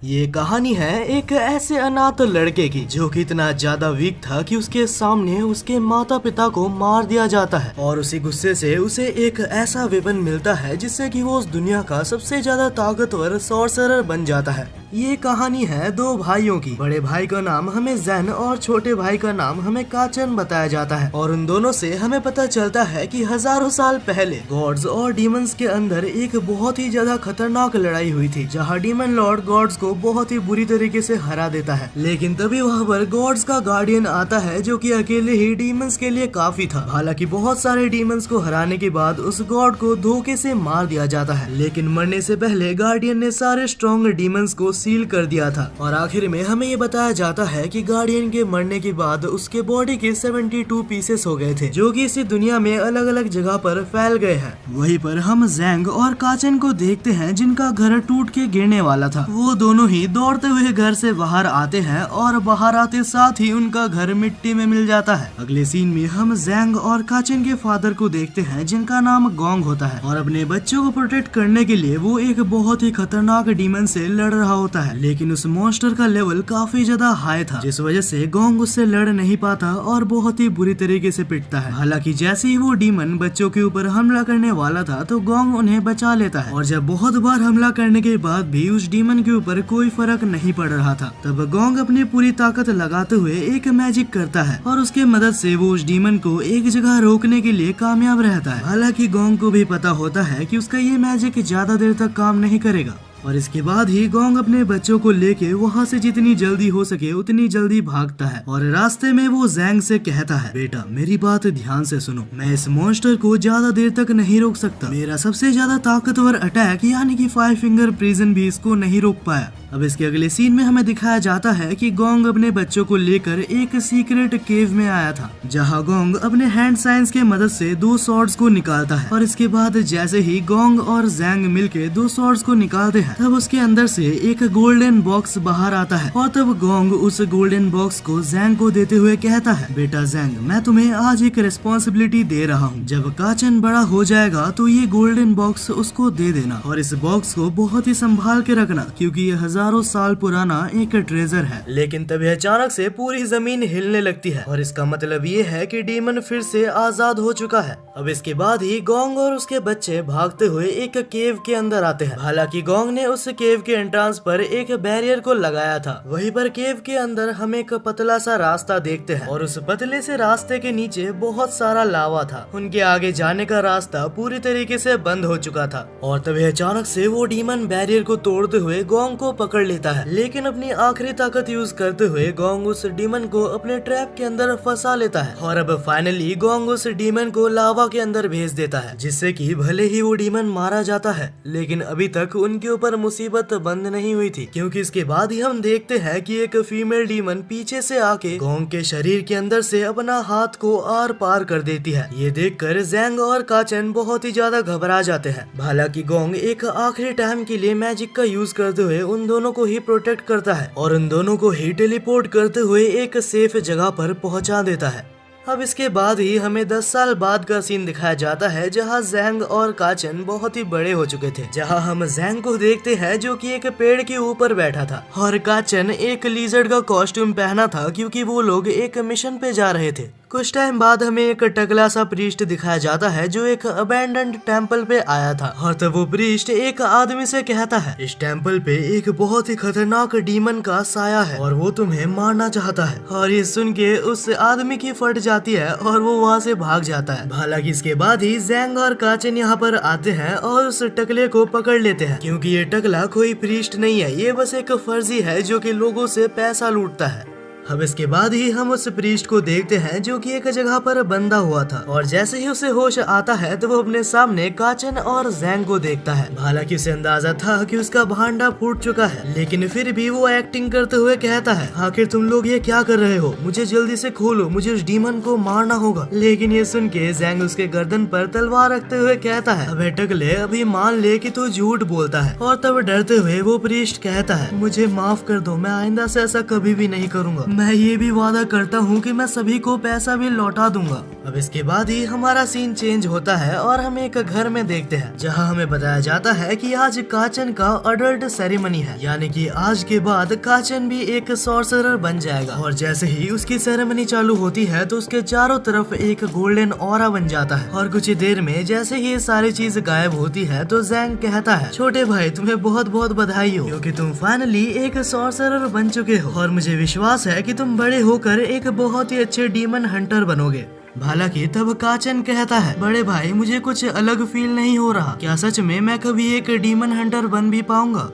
ये कहानी है एक ऐसे अनाथ लड़के की जो कि इतना ज्यादा वीक था कि उसके सामने उसके माता पिता को मार दिया जाता है और उसी गुस्से से उसे एक ऐसा वेपन मिलता है जिससे कि वो उस दुनिया का सबसे ज्यादा ताकतवर सॉर्सरर बन जाता है। ये कहानी है दो भाइयों की। बड़े भाई का नाम हमें जैन और छोटे भाई का नाम हमें काचन बताया जाता है और उन दोनों से हमें पता चलता है कि हजारों साल पहले गॉड्स और डीमंस के अंदर एक बहुत ही ज्यादा खतरनाक लड़ाई हुई थी जहाँ डीमन लॉर्ड गॉड्स को बहुत ही बुरी तरीके से हरा देता है। लेकिन तभी वहाँ पर गॉड्स का गार्डियन आता है जो कि अकेले ही डीमंस के लिए काफी था। हालांकि बहुत सारे डीमंस को हराने के बाद उस गॉड को धोखे से मार दिया जाता है, लेकिन मरने से पहले गार्डियन ने सारे स्ट्रॉन्ग डीमंस को सील कर दिया था। और आखिर में हमें ये बताया जाता है कि गार्डियन के मरने के बाद उसके बॉडी के 72 पीसेस हो गए थे जो कि इसी दुनिया में अलग अलग जगह पर फैल गए हैं। वहीं पर हम जैंग और काचन को देखते हैं जिनका घर टूट के गिरने वाला था। वो दोनों ही दौड़ते हुए घर से बाहर आते हैं और बाहर आते साथ ही उनका घर मिट्टी में मिल जाता है। अगले सीन में हम जैंग और काचन के फादर को देखते हैं जिनका नाम गोंग होता है और अपने बच्चों को प्रोटेक्ट करने के लिए वो एक बहुत ही खतरनाक डीमन से लड़ रहा होता है, लेकिन उस मॉन्स्टर का लेवल काफी ज्यादा हाई था जिस वजह से गोंग उससे लड़ नहीं पाता और बहुत ही बुरी तरीके से पिटता है। हालांकि जैसे ही वो डीमन बच्चों के ऊपर हमला करने वाला था तो गोंग उन्हें बचा लेता है और जब बहुत बार हमला करने के बाद भी उस डीमन के ऊपर कोई फर्क नहीं पड़ रहा था तब गोंग अपनी पूरी ताकत लगाते हुए एक मैजिक करता है और उसके मदद से वो उस डीमन को एक जगह रोकने के लिए कामयाब रहता है। हालांकि गोंग को भी पता होता है कि उसका ये मैजिक ज्यादा देर तक काम नहीं करेगा और इसके बाद ही गोंग अपने बच्चों को लेके वहाँ से जितनी जल्दी हो सके उतनी जल्दी भागता है और रास्ते में वो जैंग से कहता है, बेटा मेरी बात ध्यान से सुनो, मैं इस मॉन्स्टर को ज्यादा देर तक नहीं रोक सकता। मेरा सबसे ज्यादा ताकतवर अटैक यानी कि 5 फिंगर प्रिजन भी इसको नहीं रोक पाया। अब इसके अगले सीन में हमें दिखाया जाता है कि गोंग अपने बच्चों को लेकर एक सीक्रेट केव में आया था जहां गोंग अपने हैंड साइंस के मदद से 2 स्वॉर्ड्स को निकालता है और इसके बाद जैसे ही गोंग और जैंग मिलके 2 स्वॉर्ड्स को निकालते हैं तब उसके अंदर से एक गोल्डन बॉक्स बाहर आता है और तब गोंग उस गोल्डन बॉक्स को जैंग को देते हुए कहता है, बेटा जैंग मैं तुम्हें आज एक रिस्पॉन्सिबिलिटी दे रहा हूँ, जब काचन बड़ा हो जाएगा तो ये गोल्डन बॉक्स उसको दे देना और इस बॉक्स को बहुत ही संभाल के रखना क्योंकि ये हजारों साल पुराना एक ट्रेजर है। लेकिन तभी अचानक से पूरी जमीन हिलने लगती है और इसका मतलब ये है कि डीमन फिर से आजाद हो चुका है। अब इसके बाद ही गोंग और उसके बच्चे भागते हुए एक केव के अंदर आते हैं। हालांकि गोंग ने उस केव के एंट्रेंस पर एक बैरियर को लगाया था। वहीं पर केव के अंदर हम एक पतला सा रास्ता देखते हैं और उस पतले से रास्ते के नीचे बहुत सारा लावा था। उनके आगे जाने का रास्ता पूरी तरीके से बंद हो चुका था और तभी अचानक से वो डीमन बैरियर को तोड़ते हुए गोंग को पकड़ लेता है, लेकिन अपनी आखिरी ताकत यूज करते हुए गोंग उस डीमन को अपने ट्रैप के अंदर फंसा लेता है और अब फाइनली गोंग उस डीमन को लावा के अंदर भेज देता है जिससे कि भले ही वो डीमन मारा जाता है लेकिन अभी तक उनके ऊपर मुसीबत बंद नहीं हुई थी क्योंकि इसके बाद ही हम देखते हैं कि एक फीमेल डीमन पीछे से आके गोंग के शरीर के अंदर से अपना हाथ को आर पार कर देती है। ये देखकर जैंग और काचन बहुत ही ज्यादा घबरा जाते हैं। हालांकि गोंग एक आखिरी टाइम के लिए मैजिक का यूज करते हुए उन दोनों को ही प्रोटेक्ट करता है और उन दोनों को ही टेलीपोर्ट करते हुए एक सेफ जगह पर पहुंचा देता है। अब इसके बाद ही हमें 10 साल बाद का सीन दिखाया जाता है जहां जैंग और काचन बहुत ही बड़े हो चुके थे। जहां हम जैंग को देखते हैं जो कि एक पेड़ के ऊपर बैठा था और काचन एक लीजर्ड का कॉस्ट्यूम पहना था क्योंकि वो लोग एक मिशन पे जा रहे थे। कुछ टाइम बाद हमें एक टकला सा प्रीस्ट दिखाया जाता है जो एक अबैंडन्ड टेम्पल पे आया था और तब वो प्रीस्ट एक आदमी से कहता है, इस टेम्पल पे एक बहुत ही खतरनाक डीमन का साया है और वो तुम्हें मारना चाहता है। और ये सुन के उस आदमी की फट जाती है और वो वहाँ से भाग जाता है। हालांकि इसके बाद ही जैंग और काचन यहाँ पर आते हैं और उस टकले को पकड़ लेते हैं क्योंकि ये टकला कोई प्रीस्ट नहीं है, ये बस एक फर्जी है जो कि लोगों से पैसा लूटता है। अब इसके बाद ही हम उस प्रीस्ट को देखते हैं जो कि एक जगह पर बंधा हुआ था और जैसे ही उसे होश आता है तो वो अपने सामने काचन और जैंग को देखता है। हालांकि उसे अंदाजा था कि उसका भांडा फूट चुका है लेकिन फिर भी वो एक्टिंग करते हुए कहता है, आखिर तुम लोग ये क्या कर रहे हो, मुझे जल्दी से खोलो, मुझे उस डीमन को मारना होगा। लेकिन ये सुन के जैंग उसके गर्दन पर तलवार रखते हुए कहता है, अबे टकले अभी मान ले कि तू झूठ बोलता है। और तब डरते हुए वो प्रीस्ट कहता है, मुझे माफ कर दो, मैं आइंदा से ऐसा कभी भी नहीं करूंगा। मैं ये भी वादा करता हूँ कि मैं सभी को पैसा भी लौटा दूंगा। अब इसके बाद ही हमारा सीन चेंज होता है और हम एक घर में देखते हैं जहाँ हमें बताया जाता है कि आज काचन का अडल्ट सेरेमनी है, यानी कि आज के बाद काचन भी एक सॉर्सरर बन जाएगा। और जैसे ही उसकी सेरेमनी चालू होती है तो उसके चारों तरफ एक गोल्डन ऑरा बन जाता है और कुछ ही देर में जैसे ही ये सारी चीज गायब होती है तो जैंग कहता है, छोटे भाई तुम्हें बहुत बहुत बधाई हो क्योंकि तुम फाइनली एक सॉर्सरर बन चुके हो और मुझे विश्वास है कि तुम बड़े होकर एक बहुत ही अच्छे डीमन हंटर बनोगे। हालांकि तब काचन कहता है, बड़े भाई मुझे कुछ अलग फील नहीं हो रहा, क्या सच में मैं कभी एक डीमन हंटर बन भी पाऊंगा?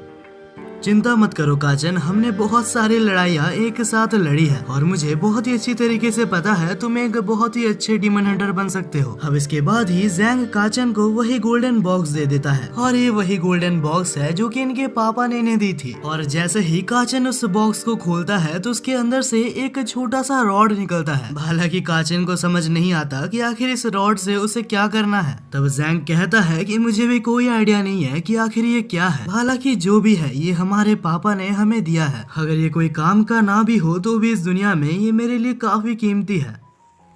चिंता मत करो काचन, हमने बहुत सारी लड़ाइयाँ एक साथ लड़ी है और मुझे बहुत ही अच्छी तरीके से पता है तुम एक बहुत ही अच्छे डीमन हंटर बन सकते हो। अब इसके बाद ही जैंग काचन को वही गोल्डन बॉक्स दे देता है और ये वही गोल्डन बॉक्स है जो कि इनके पापा ने इन्हें दी थी। और जैसे ही काचन उस बॉक्स को खोलता है तो उसके अंदर से एक छोटा सा रॉड निकलता है। हालांकि काचन को समझ नहीं आता कि आखिर इस रॉड से उसे क्या करना है। तब जैंग कहता है कि मुझे भी कोई आइडिया नहीं है कि आखिर ये क्या है, हालांकि जो भी है ये हमारे पापा ने हमें दिया है। अगर ये कोई काम का ना भी हो तो भी इस दुनिया में ये मेरे लिए काफी कीमती है।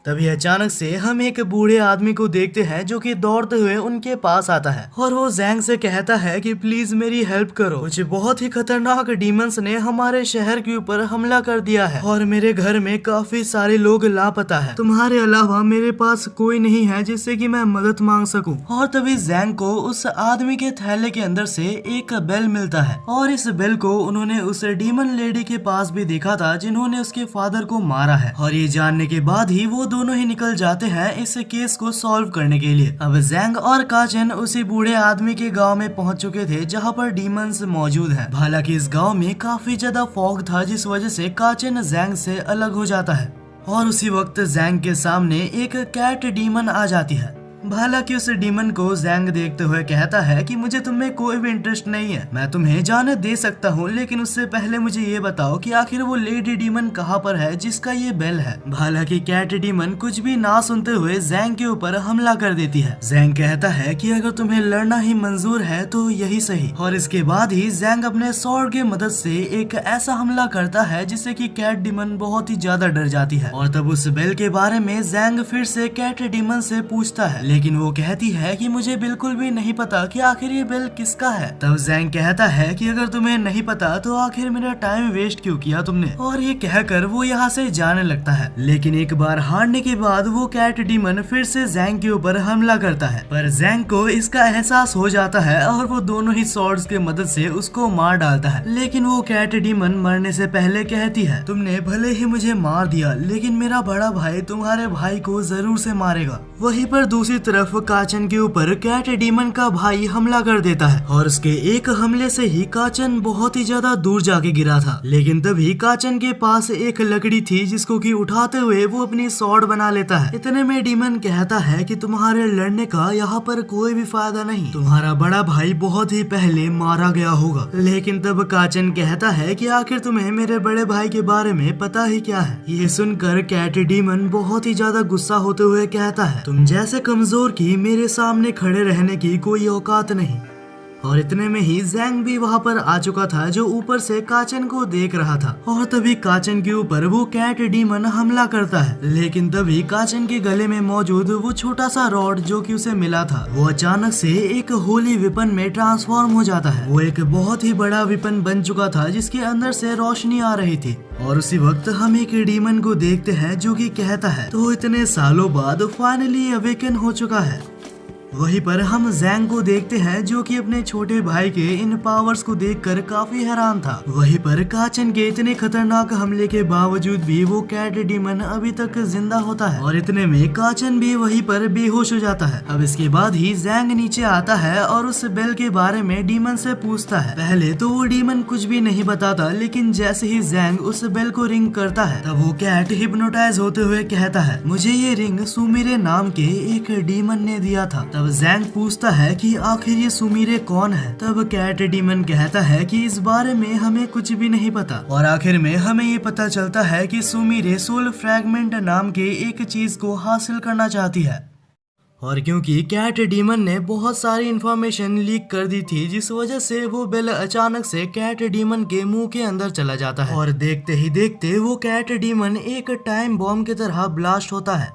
तभी अचानक से हम एक बूढ़े आदमी को देखते हैं जो कि दौड़ते हुए उनके पास आता है और वो जैंग से कहता है कि प्लीज मेरी हेल्प करो, कुछ बहुत ही खतरनाक डीमंस ने हमारे शहर के ऊपर हमला कर दिया है और मेरे घर में काफी सारे लोग लापता है। तुम्हारे अलावा मेरे पास कोई नहीं है जिससे कि मैं मदद मांग सकूं। और तभी जैंग को उस आदमी के थैले के अंदर से एक बेल मिलता है और इस बेल को उन्होंने उस डीमन लेडी के पास भी देखा था जिन्होंने उसके फादर को मारा है। और ये जानने के बाद ही वो दोनों ही निकल जाते हैं इस केस को सॉल्व करने के लिए। अब जैंग और काचन उसी बूढ़े आदमी के गांव में पहुंच चुके थे जहां पर डीमंस मौजूद हैं। हालांकि इस गांव में काफी ज्यादा फॉग था जिस वजह से काचन जैंग से अलग हो जाता है और उसी वक्त जैंग के सामने एक कैट डीमन आ जाती है। हालांकि उस डीमन को जैंग देखते हुए कहता है कि मुझे तुम्हें कोई भी इंटरेस्ट नहीं है, मैं तुम्हें जाने दे सकता हूँ, लेकिन उससे पहले मुझे ये बताओ कि आखिर वो लेडी डीमन कहाँ पर है जिसका ये बेल है। हालांकि कैट डीमन कुछ भी ना सुनते हुए जैंग के ऊपर हमला कर देती है। जैंग कहता है कि अगर तुम्हें लड़ना ही मंजूर है तो यही सही। और इसके बाद ही जैंग अपने स्वॉर्ड की मदद से एक ऐसा हमला करता है जिससे कि कैट डीमन बहुत ही ज्यादा डर जाती है। और तब उस बेल के बारे में जैंग फिर से कैट डीमन से पूछता है, लेकिन वो कहती है कि मुझे बिल्कुल भी नहीं पता कि आखिर ये बेल किसका है। तब जैंग कहता है कि अगर तुम्हें नहीं पता तो आखिर मेरा टाइम वेस्ट क्यों किया तुमने। और ये कहकर वो यहाँ से जाने लगता है। लेकिन एक बार हारने के बाद वो कैट डीमन फिर से जैंग के ऊपर हमला करता है, पर जैंग को इसका एहसास हो जाता है और वो दोनों ही स्वॉर्ड्स की मदद से उसको मार डालता है। लेकिन वो कैट डीमन मरने से पहले कहती है, तुमने भले ही मुझे मार दिया लेकिन मेरा बड़ा भाई तुम्हारे भाई को जरूर से मारेगा। वहीं पर दूसरी तरफ काचन के ऊपर कैट डीमन का भाई हमला कर देता है और उसके एक हमले से ही काचन बहुत ही ज्यादा दूर जाके गिरा था। लेकिन तभी काचन के पास एक लकड़ी थी जिसको कि उठाते हुए वो अपनी स्वॉर्ड बना लेता है। इतने में डीमन कहता है कि तुम्हारे लड़ने का यहाँ पर कोई भी फायदा नहीं, तुम्हारा बड़ा भाई बहुत ही पहले मारा गया होगा। लेकिन तब काचन कहता है कि आखिर तुम्हें मेरे बड़े भाई के बारे में पता ही क्या है। ये सुनकर कैट डीमन बहुत ही ज्यादा गुस्सा होते हुए कहता है, तुम जैसे कमजोर की मेरे सामने खड़े रहने की कोई औकात नहीं। और इतने में ही जैंग भी वहाँ पर आ चुका था जो ऊपर से काचन को देख रहा था। और तभी काचन के ऊपर वो कैट डीमन हमला करता है। लेकिन तभी काचन के गले में मौजूद वो छोटा सा रॉड जो कि उसे मिला था वो अचानक से एक होली विपन में ट्रांसफॉर्म हो जाता है। वो एक बहुत ही बड़ा विपन बन चुका था जिसके अंदर से रोशनी आ रही थी। और उसी वक्त हम एक डीमन को देखते हैं जो कि कहता है, तो इतने सालों बाद फाइनली अवेकन हो चुका है। वहीं पर हम जैंग को देखते हैं जो कि अपने छोटे भाई के इन पावर्स को देखकर काफी हैरान था। वहीं पर काचन के इतने खतरनाक हमले के बावजूद भी वो कैट डीमन अभी तक जिंदा होता है। और इतने में काचन भी वहीं पर बेहोश हो जाता है। अब इसके बाद ही जैंग नीचे आता है और उस बेल के बारे में डीमन से पूछता है। पहले तो वो डीमन कुछ भी नहीं बताता, लेकिन जैसे ही जैंग उस बेल को रिंग करता है तब वो कैट हिप्नोटाइज होते हुए कहता है, मुझे ये रिंग सुमीरे नाम के एक डीमन ने दिया था। तब जैंग पूछता है कि आखिर ये सुमीरे कौन है। तब कैट डीमन कहता है कि इस बारे में हमें कुछ भी नहीं पता। और आखिर में हमें ये पता चलता है कि सुमीरे सोल फ्रैगमेंट नाम के एक चीज को हासिल करना चाहती है। और क्योंकि कैट डीमन ने बहुत सारी इंफॉर्मेशन लीक कर दी थी, जिस वजह से वो बेल अचानक से कैट डीमन के मुंह के अंदर चला जाता है और देखते ही देखते वो कैट डीमन एक टाइम बॉम्ब की तरह ब्लास्ट होता है।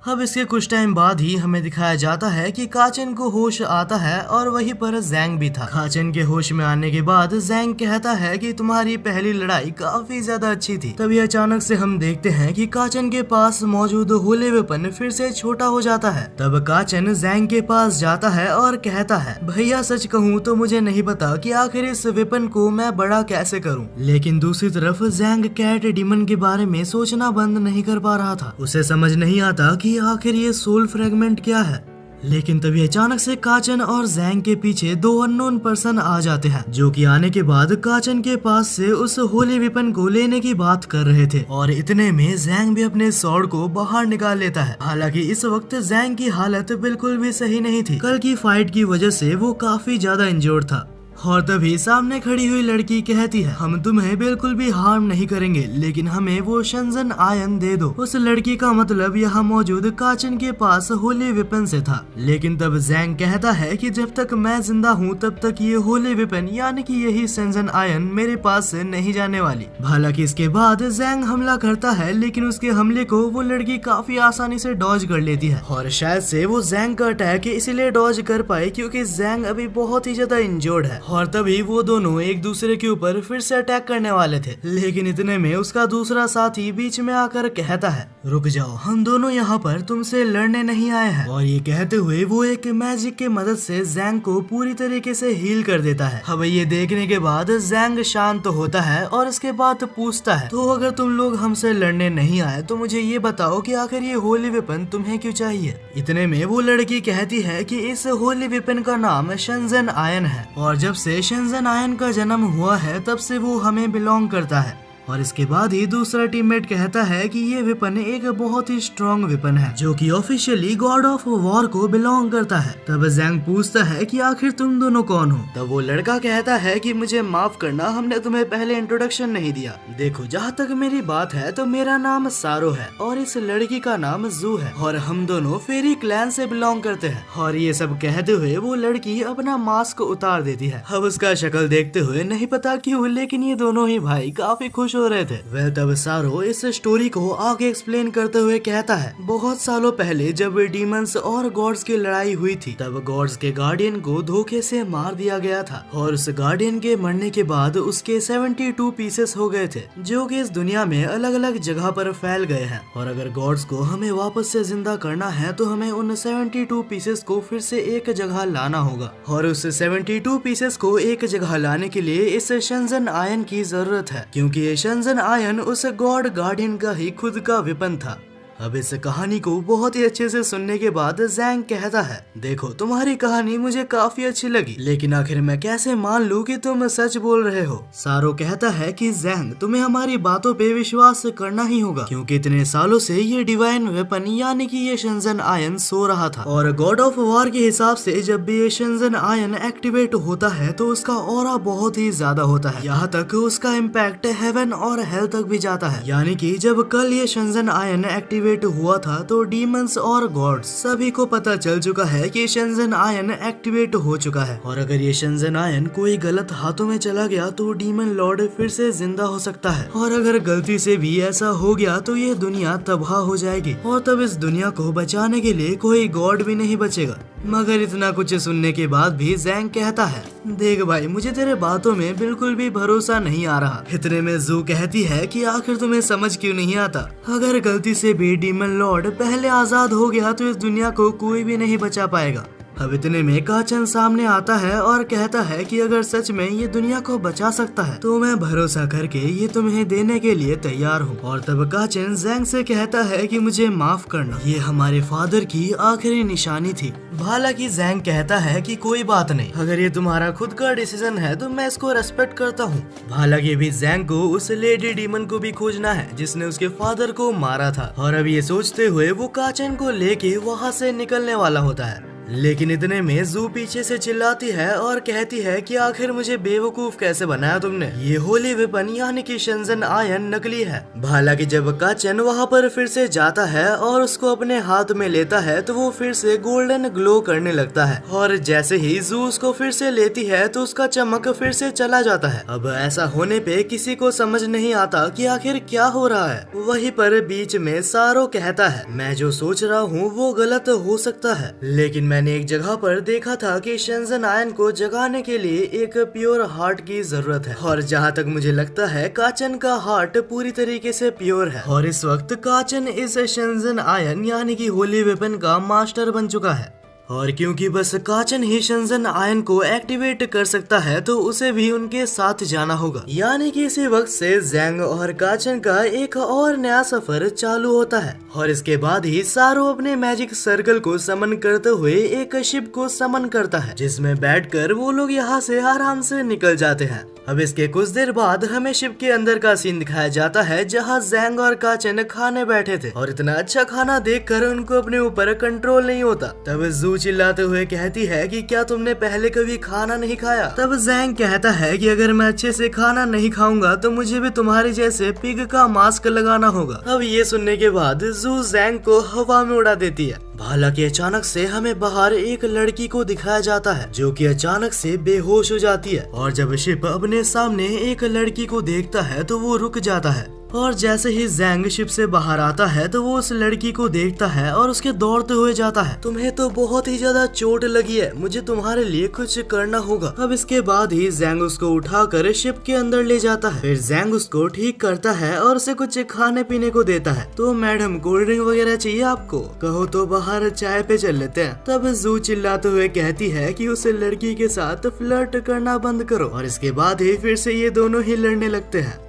अब इसके कुछ टाइम बाद ही हमें दिखाया जाता है कि काचन को होश आता है और वहीं पर जैंग भी था। काचन के होश में आने के बाद जैंग कहता है कि तुम्हारी पहली लड़ाई काफी ज्यादा अच्छी थी। तभी अचानक से हम देखते हैं कि काचन के पास मौजूद होले वेपन फिर से छोटा हो जाता है। तब काचन जैंग के पास जाता है और कहता है, भैया सच कहूँ तो मुझे नहीं पता कि आखिर इस वेपन को मैं बड़ा कैसे करूँ। लेकिन दूसरी तरफ जैंग कैट डीमन के बारे में सोचना बंद नहीं कर पा रहा था। उसे समझ नहीं आता कि आखिर ये सोल फ्रेगमेंट क्या है। लेकिन तभी अचानक से काचन और जैंग के पीछे दो अननोन पर्सन आ जाते हैं, जो कि आने के बाद काचन के पास से उस होली वेपन को लेने की बात कर रहे थे। और इतने में जैंग भी अपने स्वॉर्ड को बाहर निकाल लेता है। हालांकि इस वक्त जैंग की हालत बिल्कुल भी सही नहीं थी। कल की फाइट की वजह से वो काफी ज्यादा इंजर्ड था। और तभी सामने खड़ी हुई लड़की कहती है, हम तुम्हें बिल्कुल भी हार्म नहीं करेंगे, लेकिन हमें वो शंजन आयन दे दो। उस लड़की का मतलब यहाँ मौजूद काचन के पास होली वेपन से था। लेकिन तब जैंग कहता है कि जब तक मैं जिंदा हूँ तब तक ये होली वेपन यानी कि यही शंजन आयन मेरे पास से नहीं जाने वाली। हालांकि इसके बाद जैंग हमला करता है, लेकिन उसके हमले को वो लड़की काफी आसानी से डॉज कर लेती है। और शायद से वो जैंग का अटैक इसीलिए डॉज कर पाए क्योंकि जैंग अभी बहुत ही ज्यादा इंजर्ड है। और तभी वो दोनों एक दूसरे के ऊपर फिर से अटैक करने वाले थे। लेकिन इतने में उसका दूसरा साथी बीच में आकर कहता है, रुक जाओ, हम दोनों यहाँ पर तुमसे लड़ने नहीं आए हैं। और ये कहते हुए वो एक मैजिक के मदद से जैंग को पूरी तरीके से हील कर देता है। अब ये देखने के बाद जैंग शांत होता है और इसके बाद पूछता है, तो अगर तुम लोग हमसे लड़ने नहीं आए तो मुझे ये बताओ कि आखिर ये होली वेपन तुम्हें क्यों चाहिए। इतने में वो लड़की कहती है कि इस होली वेपन का नाम शंजन आयन है और जब से शंजन आयन का जन्म हुआ है तब से वो हमें बिलोंग करता है। और इसके बाद ही दूसरा टीममेट कहता है कि ये वेपन एक बहुत ही स्ट्रॉन्ग वेपन है जो कि ऑफिशियली गॉड ऑफ वॉर को बिलोंग करता है। तब जैंग पूछता है कि आखिर तुम दोनों कौन हो। तब वो लड़का कहता है कि मुझे माफ करना, हमने तुम्हें पहले इंट्रोडक्शन नहीं दिया। देखो, जहाँ तक मेरी बात है तो मेरा नाम सारो है और इस लड़की का नाम जू है और हम दोनों फेरी क्लैन से बिलोंग करते हैं। और ये सब कहते हुए वो लड़की अपना मास्क उतार देती है। अब उसका शक्ल देखते हुए नहीं पता क्यों, लेकिन ये दोनों ही भाई काफी खुश हो रहे थे। वह तब सारो इस स्टोरी को आगे एक्सप्लेन करते हुए कहता है, बहुत सालों पहले जब डीमंस और गॉड्स की लड़ाई हुई थी तब गॉड्स के गार्डियन को धोखे से मार दिया गया था और उस गार्डियन के मरने के बाद उसके 72 पीसेस हो गए थे, जो कि इस दुनिया में अलग अलग जगह पर फैल गए हैं। और अगर गॉड्स को हमें वापस से जिंदा करना है तो हमें उन 72 पीसेस को फिर से एक जगह लाना होगा। और उस 72 पीसेस को एक जगह लाने के लिए इस शंजन आयन की जरूरत है, क्योंकि ये शंजन आयन उस गॉड गार्डियन का ही खुद का वेपन था। अब इस कहानी को बहुत ही अच्छे से सुनने के बाद जैंग कहता है, देखो, तुम्हारी कहानी मुझे काफी अच्छी लगी, लेकिन आखिर मैं कैसे मान लूं कि तुम सच बोल रहे हो। सारो कहता है कि जैंग, तुम्हें हमारी बातों पे विश्वास करना ही होगा, क्योंकि इतने सालों से ये डिवाइन वेपन यानी कि ये शंजन आयन सो रहा था और गॉड ऑफ वॉर के हिसाब से जब भी ये शंजन आयन एक्टिवेट होता है तो उसका ऑरा बहुत ही ज्यादा होता है, यहाँ तक उसका इम्पैक्ट हेवन और हेल तक भी जाता है। यानी कि जब कल ये शंजन आयन एक्टिवेट हुआ था तो डीमंस और गॉड्स सभी को पता चल चुका है कि शंजन आयन एक्टिवेट हो चुका है। और अगर ये शंजन आयन कोई गलत हाथों में चला गया तो डीमन लॉर्ड फिर से जिंदा हो सकता है, और अगर गलती से भी ऐसा हो गया तो ये दुनिया तबाह हो जाएगी और तब इस दुनिया को बचाने के लिए कोई गॉड भी नहीं बचेगा। मगर इतना कुछ सुनने के बाद भी जैंग कहता है, देख भाई, मुझे तेरे बातों में बिल्कुल भी भरोसा नहीं आ रहा। इतने में जू कहती है कि आखिर तुम्हें समझ क्यों नहीं आता, अगर गलती से भी डीमन लॉर्ड पहले आजाद हो गया तो इस दुनिया को कोई भी नहीं बचा पाएगा। अब इतने में काचन सामने आता है और कहता है कि अगर सच में ये दुनिया को बचा सकता है तो मैं भरोसा करके ये तुम्हें देने के लिए तैयार हूँ। और तब काचन जैंग से कहता है कि मुझे माफ करना, ये हमारे फादर की आखिरी निशानी थी। हालांकि जैंग कहता है कि कोई बात नहीं, अगर ये तुम्हारा खुद का डिसीजन है तो मैं इसको रेस्पेक्ट करता हूँ। हालांकि अभी जैंग को उस लेडी डीमन को भी खोजना है जिसने उसके फादर को मारा था। और अब ये सोचते हुए वो काचन को लेके वहाँ से निकलने वाला होता है। लेकिन इतने में जू पीछे से चिल्लाती है और कहती है कि आखिर मुझे बेवकूफ कैसे बनाया तुमने, ये होली वेपन यानी कि शेंजन आयन नकली है। हालांकि जब काचन वहाँ पर फिर से जाता है और उसको अपने हाथ में लेता है तो वो फिर से गोल्डन ग्लो करने लगता है, और जैसे ही जू उसको फिर से लेती है तो उसका चमक फिर से चला जाता है। अब ऐसा होने पे किसी को समझ नहीं आता कि आखिर क्या हो रहा है। वहीं पर बीच में सारो कहता है, मैं जो सोच रहा हूँ वो गलत हो सकता है, लेकिन मैंने एक जगह पर देखा था कि शेंजन आयन को जगाने के लिए एक प्योर हार्ट की जरूरत है, और जहाँ तक मुझे लगता है काचन का हार्ट पूरी तरीके से प्योर है, और इस वक्त काचन इस शेंजन आयन यानी कि होली वेपन का मास्टर बन चुका है। और क्योंकि बस काचन ही शेंजन आयन को एक्टिवेट कर सकता है तो उसे भी उनके साथ जाना होगा, यानी कि इसी वक्त से जैंग और काचन का एक और नया सफर चालू होता है। और इसके बाद ही सारो अपने मैजिक सर्कल को समन करते हुए एक शिप को समन करता है, जिसमें बैठकर वो लोग यहाँ से आराम से निकल जाते हैं। अब इसके कुछ देर बाद हमें शिप के अंदर का सीन दिखाया जाता है, जहाँ जैंग और काचन खाने बैठे थे, और इतना अच्छा खाना देखकर उनको अपने ऊपर कंट्रोल नहीं होता। तब जू चिल्लाते हुए कहती है कि क्या तुमने पहले कभी खाना नहीं खाया? तब जैंग कहता है कि अगर मैं अच्छे से खाना नहीं खाऊंगा तो मुझे भी तुम्हारी जैसे पिग का मास्क लगाना होगा। अब ये सुनने के बाद जू जैंग को हवा में उड़ा देती है। हालांकि अचानक से हमें बाहर एक लड़की को दिखाया जाता है जो कि अचानक से बेहोश हो जाती है, और जब शिप अपने सामने एक लड़की को देखता है तो वो रुक जाता है, और जैसे ही जैंग शिप से बाहर आता है तो वो उस लड़की को देखता है और उसके दौड़ते हुए जाता है। तुम्हें तो बहुत ही ज्यादा चोट लगी है, मुझे तुम्हारे लिए कुछ करना होगा। अब इसके बाद ही जैंग उसको उठाकर शिप के अंदर ले जाता है। फिर जैंग उसको ठीक करता है और उसे कुछ खाने पीने को देता है। तो मैडम कोल्ड ड्रिंक वगैरह चाहिए आपको? कहो तो बाहर चाय पे चल लेते हैं। तब जू चिल्लाते हुए कहती है कि उस लड़की के साथ फ्लर्ट करना बंद करो, और इसके बाद ही फिर से ये दोनों ही लड़ने लगते हैं।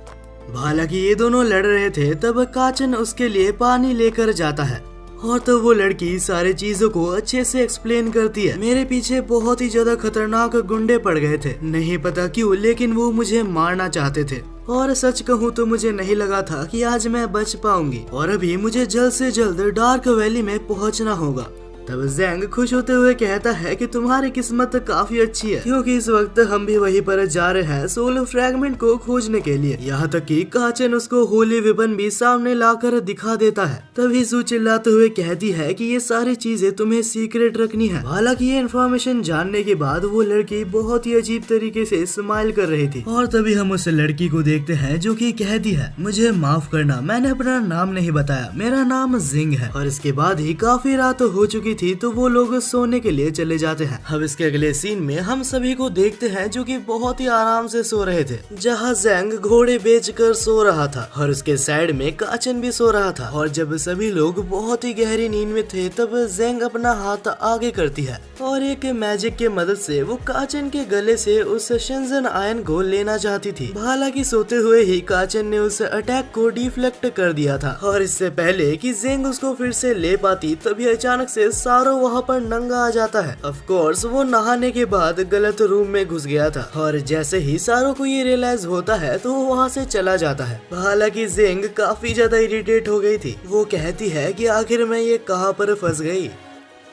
हालांकि ये दोनों लड़ रहे थे तब काचन उसके लिए पानी लेकर जाता है, और तो वो लड़की सारी चीजों को अच्छे से एक्सप्लेन करती है। मेरे पीछे बहुत ही ज्यादा खतरनाक गुंडे पड़ गए थे, नहीं पता क्यों, लेकिन वो मुझे मारना चाहते थे, और सच कहूँ तो मुझे नहीं लगा था कि आज मैं बच पाऊंगी, और अभी मुझे जल्द से जल्द डार्क वैली में पहुँचना होगा। तब जैंग खुश होते हुए कहता है कि तुम्हारी किस्मत काफी अच्छी है, क्योंकि इस वक्त हम भी वहीं पर जा रहे हैं सोल फ्रैगमेंट को खोजने के लिए। यहाँ तक कि काचन उसको होली वेपन भी सामने लाकर दिखा देता है। तभी जू चिल्लाते हुए कहती है कि ये सारी चीजें तुम्हें सीक्रेट रखनी है। हालांकि ये इन्फॉर्मेशन जानने के बाद वो लड़की बहुत ही अजीब तरीके से स्माइल कर रही थी, और तभी हम उस लड़की को देखते हैं जो कि कहती है, मुझे माफ करना, मैंने अपना नाम नहीं बताया, मेरा नाम जिंग है। और इसके बाद ही काफी रात हो चुकी थी तो वो लोग सोने के लिए चले जाते हैं। अब इसके अगले सीन में हम सभी को देखते हैं जो कि बहुत ही आराम से सो रहे थे, जहाँ जैंग घोड़े बेचकर सो रहा था और उसके साइड में काचन भी सो रहा था। और जब सभी लोग बहुत ही गहरी नींद में थे तब जैंग अपना हाथ आगे करती है और एक मैजिक के मदद से वो काचन के गले से उस शेंजन आयन को लेना चाहती थी। हालांकि सोते हुए ही काचन ने उस अटैक को डिफ्लेक्ट कर दिया था, और इससे पहले कि जैंग उसको फिर से ले पाती तभी अचानक से सारो वहाँ पर नंगा आ जाता है। ऑफ कोर्स वो नहाने के बाद गलत रूम में घुस गया था, और जैसे ही सारो को ये रियलाइज होता है तो वो वहाँ से चला जाता है। हालांकि जैंग काफी ज्यादा इरिटेट हो गई थी, वो कहती है कि आखिर मैं ये कहाँ पर फंस गई।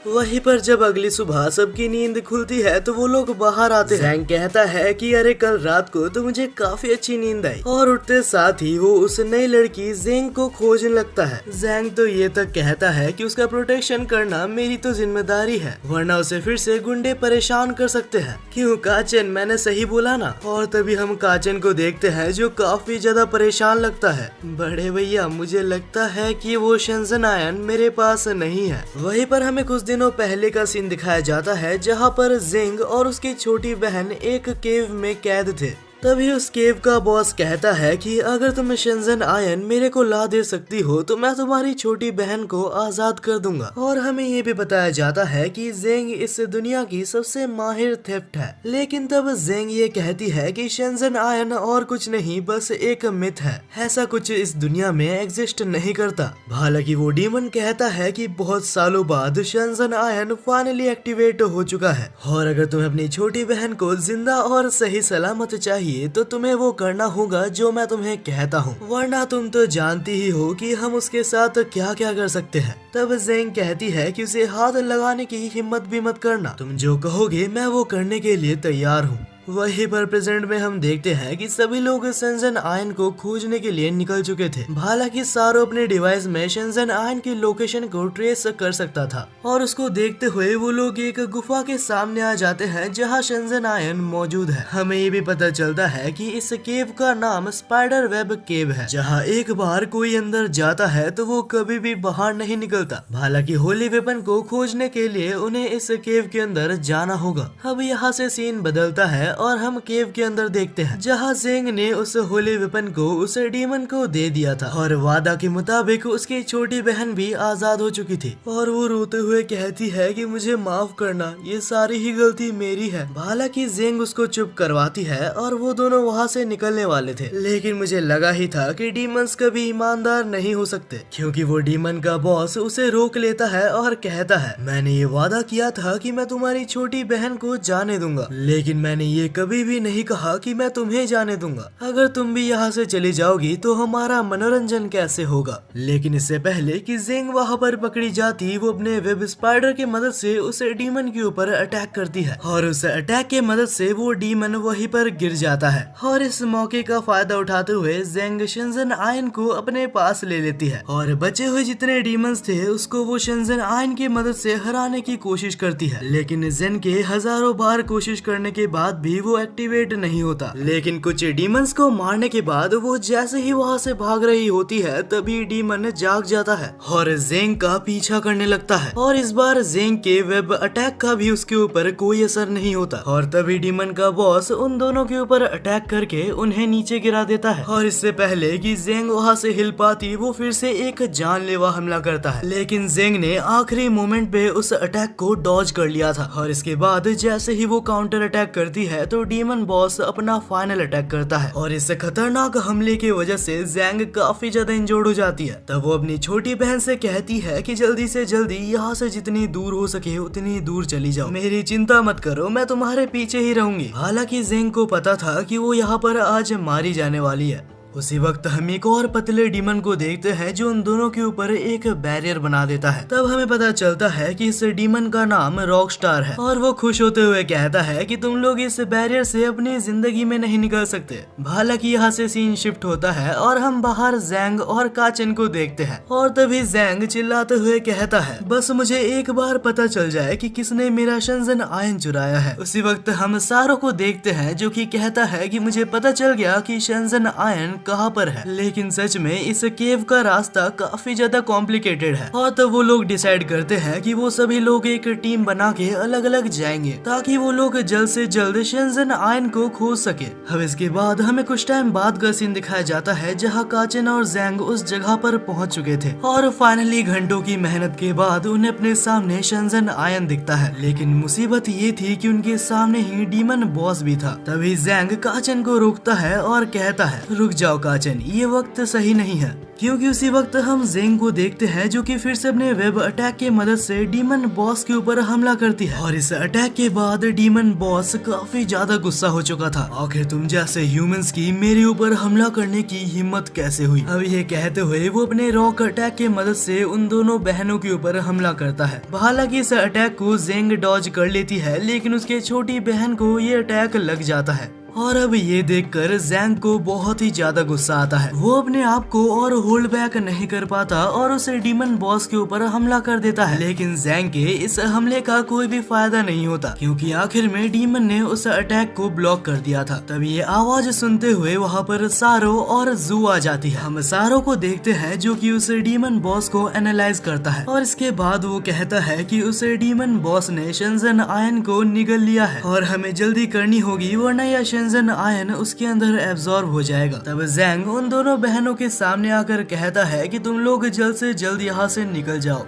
वहीं पर जब अगली सुबह सबकी नींद खुलती है तो वो लोग बाहर आते हैं। जैंग कहता है कि अरे कल रात को तो मुझे काफी अच्छी नींद आई, और उठते साथ ही वो उस नई लड़की जैंग को खोजने लगता है। जैंग तो ये तक कहता है कि उसका प्रोटेक्शन करना मेरी तो जिम्मेदारी है, वरना उसे फिर से गुंडे परेशान कर सकते हैं। क्यों काचन, मैंने सही बोला ना? और तभी हम काचन को देखते हैं जो काफी ज्यादा परेशान लगता है। बड़े भैया, मुझे लगता है कि वो शेंजन आयन मेरे पास नहीं है। वहीं पर हमें कुछ दिनों पहले का सीन दिखाया जाता है जहां पर जिंग और उसकी छोटी बहन एक केव में कैद थे। तभी उस केव का बॉस कहता है कि अगर तुम शेंजन आयन मेरे को ला दे सकती हो तो मैं तुम्हारी छोटी बहन को आजाद कर दूंगा। और हमें ये भी बताया जाता है कि जेंग इस दुनिया की सबसे माहिर थेफ्ट है। लेकिन तब जेंग ये कहती है कि शेंजन आयन और कुछ नहीं, बस एक मिथ है, ऐसा कुछ इस दुनिया में एग्जिस्ट नहीं करता। हालांकि वो डीमन कहता है कि बहुत सालों बाद शेंजन आयन फाइनली एक्टिवेट हो चुका है, और अगर तुम्हें अपनी छोटी बहन को जिंदा और सही सलामत चाहिए चाहिए तो तुम्हें वो करना होगा जो मैं तुम्हें कहता हूँ, वरना तुम तो जानती ही हो कि हम उसके साथ क्या क्या कर सकते हैं। तब जेंग कहती है कि उसे हाथ लगाने की हिम्मत भी मत करना, तुम जो कहोगे मैं वो करने के लिए तैयार हूँ। वहीं पर प्रेजेंट में हम देखते हैं कि सभी लोग शेंजन आयन को खोजने के लिए निकल चुके थे। हालांकि सारो अपने डिवाइस में शेंजन आयन की लोकेशन को ट्रेस कर सकता था और उसको देखते हुए वो लोग एक गुफा के सामने आ जाते हैं जहां शेंजन आयन मौजूद है। हमें ये भी पता चलता है कि इस केव का नाम स्पाइडर वेब केव है, जहां एक बार कोई अंदर जाता है तो वो कभी भी बाहर नहीं निकलता। हालांकि होली वेपन को खोजने के लिए उन्हें इस केव के अंदर जाना होगा। अब यहाँ से सीन बदलता है और हम केव के अंदर देखते हैं जहाँ जेंग ने उस होली वेपन को उस डीमन को दे दिया था और वादा के मुताबिक उसकी छोटी बहन भी आजाद हो चुकी थी और वो रोते हुए कहती है कि मुझे माफ करना, ये सारी ही गलती मेरी है। हालांकि जेंग उसको चुप करवाती है और वो दोनों वहाँ से निकलने वाले थे, लेकिन मुझे लगा ही था कि डीमंस कभी ईमानदार नहीं हो सकते, क्योंकि वो डीमन का बॉस उसे रोक लेता है और कहता है मैंने ये वादा किया था कि मैं तुम्हारी छोटी बहन को जाने दूंगा, लेकिन मैंने ये कभी भी नहीं कहा कि मैं तुम्हें जाने दूंगा। अगर तुम भी यहाँ से चली जाओगी तो हमारा मनोरंजन कैसे होगा। लेकिन इससे पहले कि जेंग वहाँ पर पकड़ी जाती, वो अपने वेब स्पाइडर की मदद से उस डीमन के ऊपर अटैक करती है और उस अटैक के मदद से वो डीमन वहीं पर गिर जाता है। और इस मौके का फायदा उठाते हुए जेंग शेंजन आयन को अपने पास ले लेती है और बचे हुए जितने डीमंस थे उसको वो शेंजन आयन की मदद से हराने की कोशिश करती है। लेकिन जेन के हजारों बार कोशिश करने के बाद भी वो एक्टिवेट नहीं होता। लेकिन कुछ डीमंस को मारने के बाद वो जैसे ही वहाँ से भाग रही होती है तभी डीमन जाग जाता है और जेंग का पीछा करने लगता है और इस बार जेंग के वेब अटैक का भी उसके ऊपर कोई असर नहीं होता और तभी डीमन का बॉस उन दोनों के ऊपर अटैक करके उन्हें नीचे गिरा देता है। और इससे पहले कि जेंग वहाँ से हिल पाती वो फिर से एक जानलेवा हमला करता है, लेकिन जेंग ने आखिरी मोमेंट पे उस अटैक को डॉज कर लिया था और इसके बाद जैसे ही वो काउंटर अटैक करती है तो डीमन बॉस अपना फाइनल अटैक करता है और इस खतरनाक हमले की वजह से जेंग काफी ज्यादा इंजर्ड हो जाती है। तब वो अपनी छोटी बहन से कहती है कि जल्दी से जल्दी यहाँ से जितनी दूर हो सके उतनी दूर चली जाओ, मेरी चिंता मत करो, मैं तुम्हारे पीछे ही रहूंगी। हालांकि जेंग को पता था कि वो यहाँ पर आज मारी जाने वाली है। उसी वक्त हम एक और पतले डीमन को देखते हैं जो उन दोनों के ऊपर एक बैरियर बना देता है। तब हमें पता चलता है कि इस डीमन का नाम रॉक स्टार है और वो खुश होते हुए कहता है कि तुम लोग इस बैरियर से अपनी जिंदगी में नहीं निकल सकते। हालांकि यहाँ से सीन शिफ्ट होता है और हम बाहर जेंग और काचन को देखते हैं और तभी जेंग चिल्लाते हुए कहता है बस मुझे एक बार पता चल जाए कि किसने मेरा शेंजन आयन चुराया है। उसी वक्त हम सारो को देखते हैं जो कि कहता है कि मुझे पता चल गया कि शेंजन आयन कहाँ पर है, लेकिन सच में इस केव का रास्ता काफी ज्यादा कॉम्प्लिकेटेड है। और तब वो लोग डिसाइड करते हैं कि वो सभी लोग एक टीम बना के अलग अलग जाएंगे ताकि वो लोग जल्द से जल्द शेंजन आयन को खोज सके। अब इसके बाद हमें कुछ टाइम बाद का सीन दिखाया जाता है जहाँ काचन और जेंग उस जगह पर पहुँच चुके थे और फाइनली घंटों की मेहनत के बाद उन्हें अपने सामने शेंजन आयन दिखता है। लेकिन मुसीबत ये थी कि उनके सामने ही डीमन बॉस भी था। तभी जेंग काचन को रोकता है और कहता है रुक जाओ काचन, ये वक्त सही नहीं है, क्योंकि उसी वक्त हम जेंग को देखते हैं जो कि फिर से अपने वेब अटैक की मदद से डीमन बॉस के ऊपर हमला करती है। और इस अटैक के बाद डीमन बॉस काफी ज्यादा गुस्सा हो चुका था। आखिर तुम जैसे ह्यूमंस की मेरे ऊपर हमला करने की हिम्मत कैसे हुई। अब ये कहते हुए वो अपने रॉक अटैक की मदद से उन दोनों बहनों के ऊपर हमला करता है। हालांकि इस अटैक को जेंग डॉज कर लेती है, लेकिन उसके छोटी बहन को ये अटैक लग जाता है। और अब ये देखकर जेंग को बहुत ही ज्यादा गुस्सा आता है। वो अपने आप को और होल्ड बैक नहीं कर पाता और उस डीमन बॉस के ऊपर हमला कर देता है। लेकिन जेंग के इस हमले का कोई भी फायदा नहीं होता, क्योंकि आखिर में डीमन ने उस अटैक को ब्लॉक कर दिया था। तब ये आवाज सुनते हुए वहाँ पर सारो और जू आ जाती है। हम सारो को देखते हैं जो कि उस डीमन बॉस को एनालाइज करता है और इसके बाद वो कहता है कि उस डीमन बॉस ने शेंजन आयन को निगल लिया है और हमें जल्दी करनी होगी, वरना यह शेंजन आयन उसके अंदर एब्जॉर्ब हो जाएगा। तब जेंग उन दोनों बहनों के सामने आकर कहता है कि तुम लोग जल्द से जल्द यहाँ से निकल जाओ।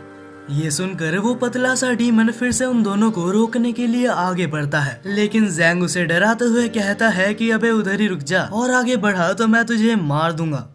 ये सुनकर वो पतला सा डीमन फिर से उन दोनों को रोकने के लिए आगे बढ़ता है, लेकिन जेंग उसे डराते हुए कहता है कि अबे उधर ही रुक जा और आगे बढ़ा तो मैं तुझे मार दूंगा।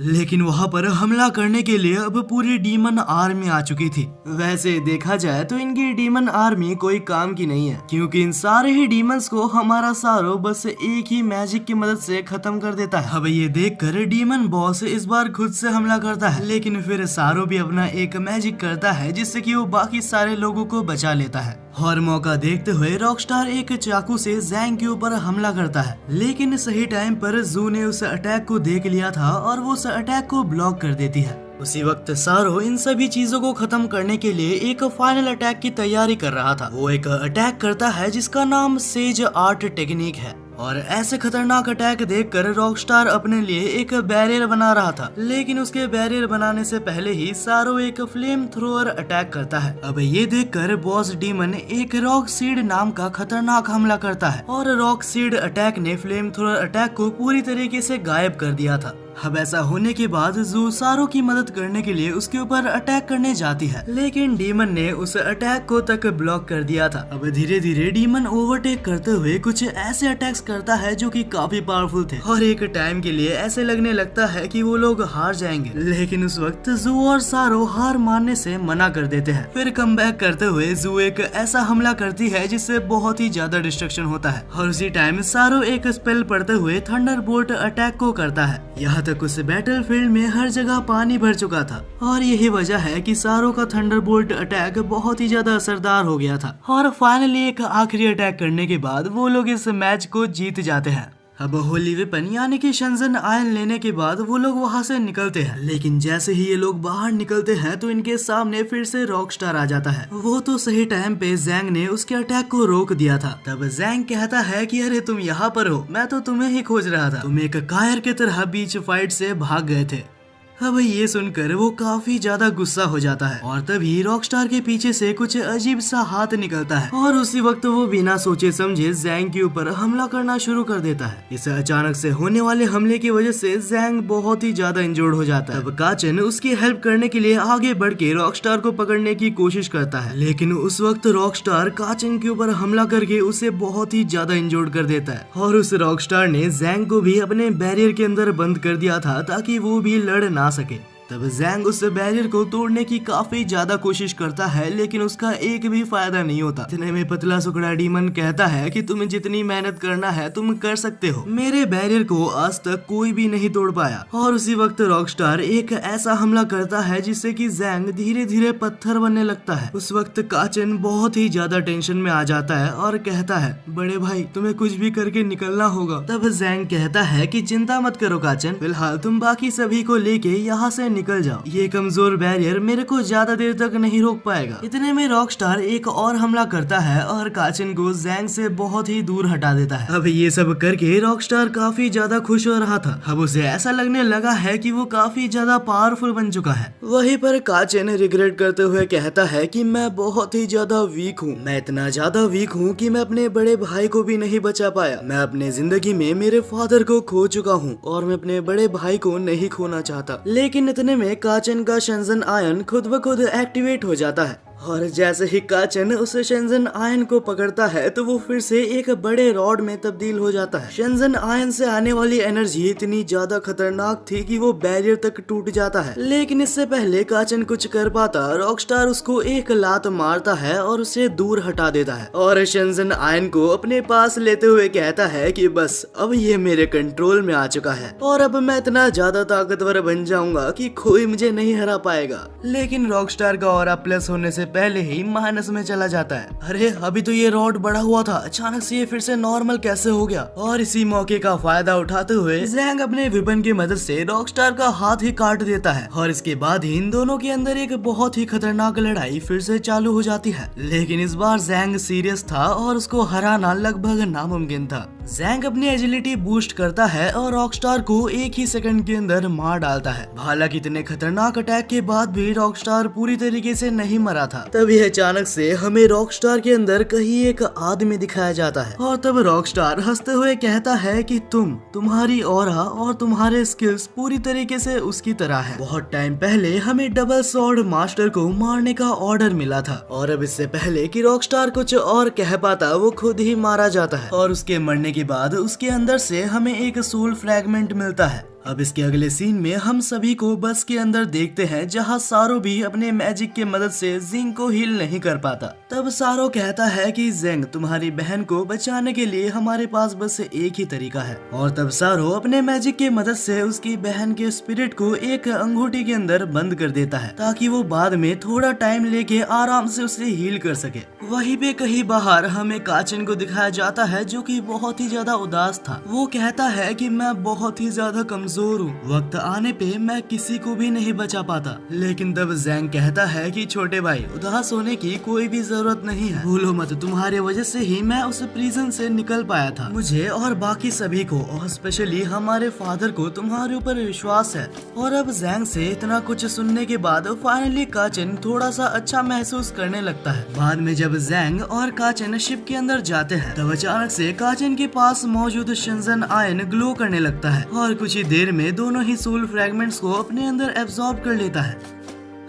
लेकिन वहाँ पर हमला करने के लिए अब पूरी डीमन आर्मी आ चुकी थी। वैसे देखा जाए तो इनकी डीमन आर्मी कोई काम की नहीं है, क्योंकि इन सारे ही डीमंस को हमारा सारो बस एक ही मैजिक की मदद से खत्म कर देता है। अब ये देखकर डीमन बॉस इस बार खुद से हमला करता है, लेकिन फिर सारो भी अपना एक मैजिक करता है जिससे कि वो बाकी सारे लोगों को बचा लेता है। और मौका देखते हुए रॉकस्टार एक चाकू से जैंग के ऊपर हमला करता है, लेकिन सही टाइम पर जू ने उस अटैक को देख लिया था और वो उस अटैक को ब्लॉक कर देती है। उसी वक्त सारो इन सभी चीजों को खत्म करने के लिए एक फाइनल अटैक की तैयारी कर रहा था। वो एक अटैक करता है जिसका नाम सेज आर्ट टेक्निक है, और ऐसे खतरनाक अटैक देखकर रॉकस्टार अपने लिए एक बैरियर बना रहा था, लेकिन उसके बैरियर बनाने से पहले ही सारो एक फ्लेम थ्रोअर अटैक करता है। अब ये देखकर बॉस डीमन एक रॉक सीड नाम का खतरनाक हमला करता है, और रॉक सीड अटैक ने फ्लेम थ्रोअर अटैक को पूरी तरीके से गायब कर दिया था। अब ऐसा होने के बाद जू सारो की मदद करने के लिए उसके ऊपर अटैक करने जाती है, लेकिन डीमन ने उस अटैक को तक ब्लॉक कर दिया था। अब धीरे धीरे डीमन ओवरटेक करते हुए कुछ ऐसे अटैक्स करता है जो कि काफी पावरफुल थे, और एक टाइम के लिए ऐसे लगने लगता है कि वो लोग हार जाएंगे, लेकिन उस वक्त जू और सारो हार मानने से मना कर देते हैं। फिर कमबैक करते हुए जू एक ऐसा हमला करती है जिससे बहुत ही ज्यादा डिस्ट्रक्शन होता है, और उसी टाइम सारो एक स्पेल पढ़ते हुए थंडरबोल्ट अटैक को करता है। यहाँ तक उस बैटलफील्ड में हर जगह पानी भर चुका था, और यही वजह है कि सारो का थंडरबोल्ट अटैक बहुत ही ज्यादा असरदार हो गया था। और फाइनली एक आखिरी अटैक करने के बाद वो लोग इस मैच को जीत जाते हैं। अब होली वेपन यानी कि शंजन आयन लेने के बाद वो लोग वहाँ से निकलते हैं, लेकिन जैसे ही ये लोग बाहर निकलते हैं तो इनके सामने फिर से रॉकस्टार आ जाता है। वो तो सही टाइम पे जैंग ने उसके अटैक को रोक दिया था। तब जैंग कहता है कि अरे तुम यहाँ पर हो, मैं तो तुम्हें ही खोज रहा था, तुम एक कायर की तरह बीच फाइट से भाग गए थे। अब ये सुनकर वो काफी ज्यादा गुस्सा हो जाता है, और तभी रॉकस्टार के पीछे से कुछ अजीब सा हाथ निकलता है, और उसी वक्त वो बिना सोचे समझे जैंग के ऊपर हमला करना शुरू कर देता है। इस अचानक से होने वाले हमले की वजह से जैंग बहुत ही ज्यादा इंजर्ड हो जाता है। अब काचन उसकी हेल्प करने के लिए आगे बढ़ के रॉकस्टार को पकड़ने की कोशिश करता है, लेकिन उस वक्त रॉकस्टार काचन के ऊपर हमला करके उसे बहुत ही ज्यादा इंजर्ड कर देता है। और उस रॉकस्टार ने जैंग को भी अपने बैरियर के अंदर बंद कर दिया था ताकि वो भी लड़ ना सके। तब जैंग उस बैरियर को तोड़ने की काफी ज्यादा कोशिश करता है, लेकिन उसका एक भी फायदा नहीं होता। इतने में पतला सुकड़ा डीमन कहता है कि तुम्हें जितनी मेहनत करना है तुम कर सकते हो, मेरे बैरियर को आज तक कोई भी नहीं तोड़ पाया। और उसी वक्त रॉकस्टार एक ऐसा हमला करता है जिससे कि जैंग धीरे धीरे पत्थर बनने लगता है। उस वक्त काचन बहुत ही ज्यादा टेंशन में आ जाता है और कहता है, बड़े भाई तुम्हें कुछ भी करके निकलना होगा। तब जैंग कहता है कि चिंता मत करो काचन, फिलहाल तुम बाकी सभी को लेके यहाँ से निकल जाओ, ये कमजोर बैरियर मेरे को ज्यादा देर तक नहीं रोक पाएगा। इतने में रॉकस्टार एक और हमला करता है और काचन को जैंग से बहुत ही दूर हटा देता है। अब ये सब करके रॉकस्टार काफी ज्यादा खुश हो रहा था। अब उसे ऐसा लगने लगा है कि वो काफी ज्यादा पावरफुल बन चुका है। वहीं पर काचन रिग्रेट करते हुए कहता है कि मैं बहुत ही ज्यादा वीक हूँ, मैं इतना ज्यादा वीक हूँ कि मैं अपने बड़े भाई को भी नहीं बचा पाया। मैं अपने जिंदगी में मेरे फादर को खो चुका हूँ और मैं अपने बड़े भाई को नहीं खोना चाहता। लेकिन इतने में काचन का शंजन आयन खुद ब खुद एक्टिवेट हो जाता है, और जैसे ही काचन उस शंजन आयन को पकड़ता है तो वो फिर से एक बड़े रॉड में तब्दील हो जाता है। शंजन आयन से आने वाली एनर्जी इतनी ज्यादा खतरनाक थी कि वो बैरियर तक टूट जाता है, लेकिन इससे पहले काचन कुछ कर पाता रॉकस्टार उसको एक लात मारता है और उसे दूर हटा देता है, और शंजन आयन को अपने पास लेते हुए कहता है कि बस अब ये मेरे कंट्रोल में आ चुका है और अब मैं इतना ज्यादा ताकतवर बन जाऊंगा कि कोई मुझे नहीं हरा पाएगा। लेकिन रॉकस्टार का ऑरा प्लस होने से पहले ही माइनस में चला जाता है। अरे अभी तो ये रॉड बढ़ा हुआ था, अचानक से ये फिर से नॉर्मल कैसे हो गया? और इसी मौके का फायदा उठाते हुए जैंग अपने वेपन की मदद से रॉकस्टार का हाथ ही काट देता है, और इसके बाद ही इन दोनों के अंदर एक बहुत ही खतरनाक लड़ाई फिर से चालू हो जाती है। लेकिन इस बार जैंग सीरियस था और उसको हराना लगभग नामुमकिन था। जैंग अपनी एजिलिटी बूस्ट करता है और रॉकस्टार को एक ही सेकंड के अंदर मार डालता है। हालांकि इतने खतरनाक अटैक के बाद भी रॉकस्टार पूरी तरीके से नहीं मरा था। तभी अचानक से हमें रॉकस्टार के अंदर कहीं एक आदमी दिखाया जाता है, और तब रॉकस्टार हंसते हुए कहता है कि तुम्हारी ऑरा और तुम्हारे स्किल्स पूरी तरीके से उसकी तरह है। बहुत टाइम पहले हमें डबल सॉर्ड मास्टर को मारने का ऑर्डर मिला था, और अब इससे पहले कि रॉकस्टार कुछ और कह पाता वो खुद ही मारा जाता है, और उसके मरने के बाद उसके अंदर से हमें एक सोल फ्रैगमेंट मिलता है। अब इसके अगले सीन में हम सभी को बस के अंदर देखते हैं जहाँ सारो भी अपने मैजिक के मदद से जिंग को हील नहीं कर पाता। तब सारो कहता है कि जिंग, तुम्हारी बहन को बचाने के लिए हमारे पास बस एक ही तरीका है। और तब सारो अपने मैजिक के मदद से उसकी बहन के स्पिरिट को एक अंगूठी के अंदर बंद कर देता है ताकि वो बाद में थोड़ा टाइम लेके आराम से उसे हील कर सके। वहीं पे कहीं बाहर हमें काचिन को दिखाया जाता है जो कि बहुत ही ज्यादा उदास था। वो कहता है कि मैं बहुत ही ज्यादा कमजोर हूँ, वक्त आने पे मैं किसी को भी नहीं बचा पाता। लेकिन तब जैंग कहता है कि छोटे भाई, उदास होने की कोई भी जरूरत नहीं है, भूलो मत, तुम्हारे वजह से ही मैं उस प्रिजन से निकल पाया था। मुझे और बाकी सभी को और स्पेशली हमारे फादर को तुम्हारे ऊपर विश्वास है। और अब जैंग से इतना कुछ सुनने के बाद फाइनली काचिन थोड़ा सा अच्छा महसूस करने लगता है। बाद में जब जैंग और काचिन शिप के अंदर जाते हैं तब अचानक से काचिन के पास मौजूद शिनजन आयन ग्लो करने लगता है और कुछ ही देर में दोनों ही सोल फ्रैगमेंट्स को अपने अंदर एब्जॉर्ब कर लेता है।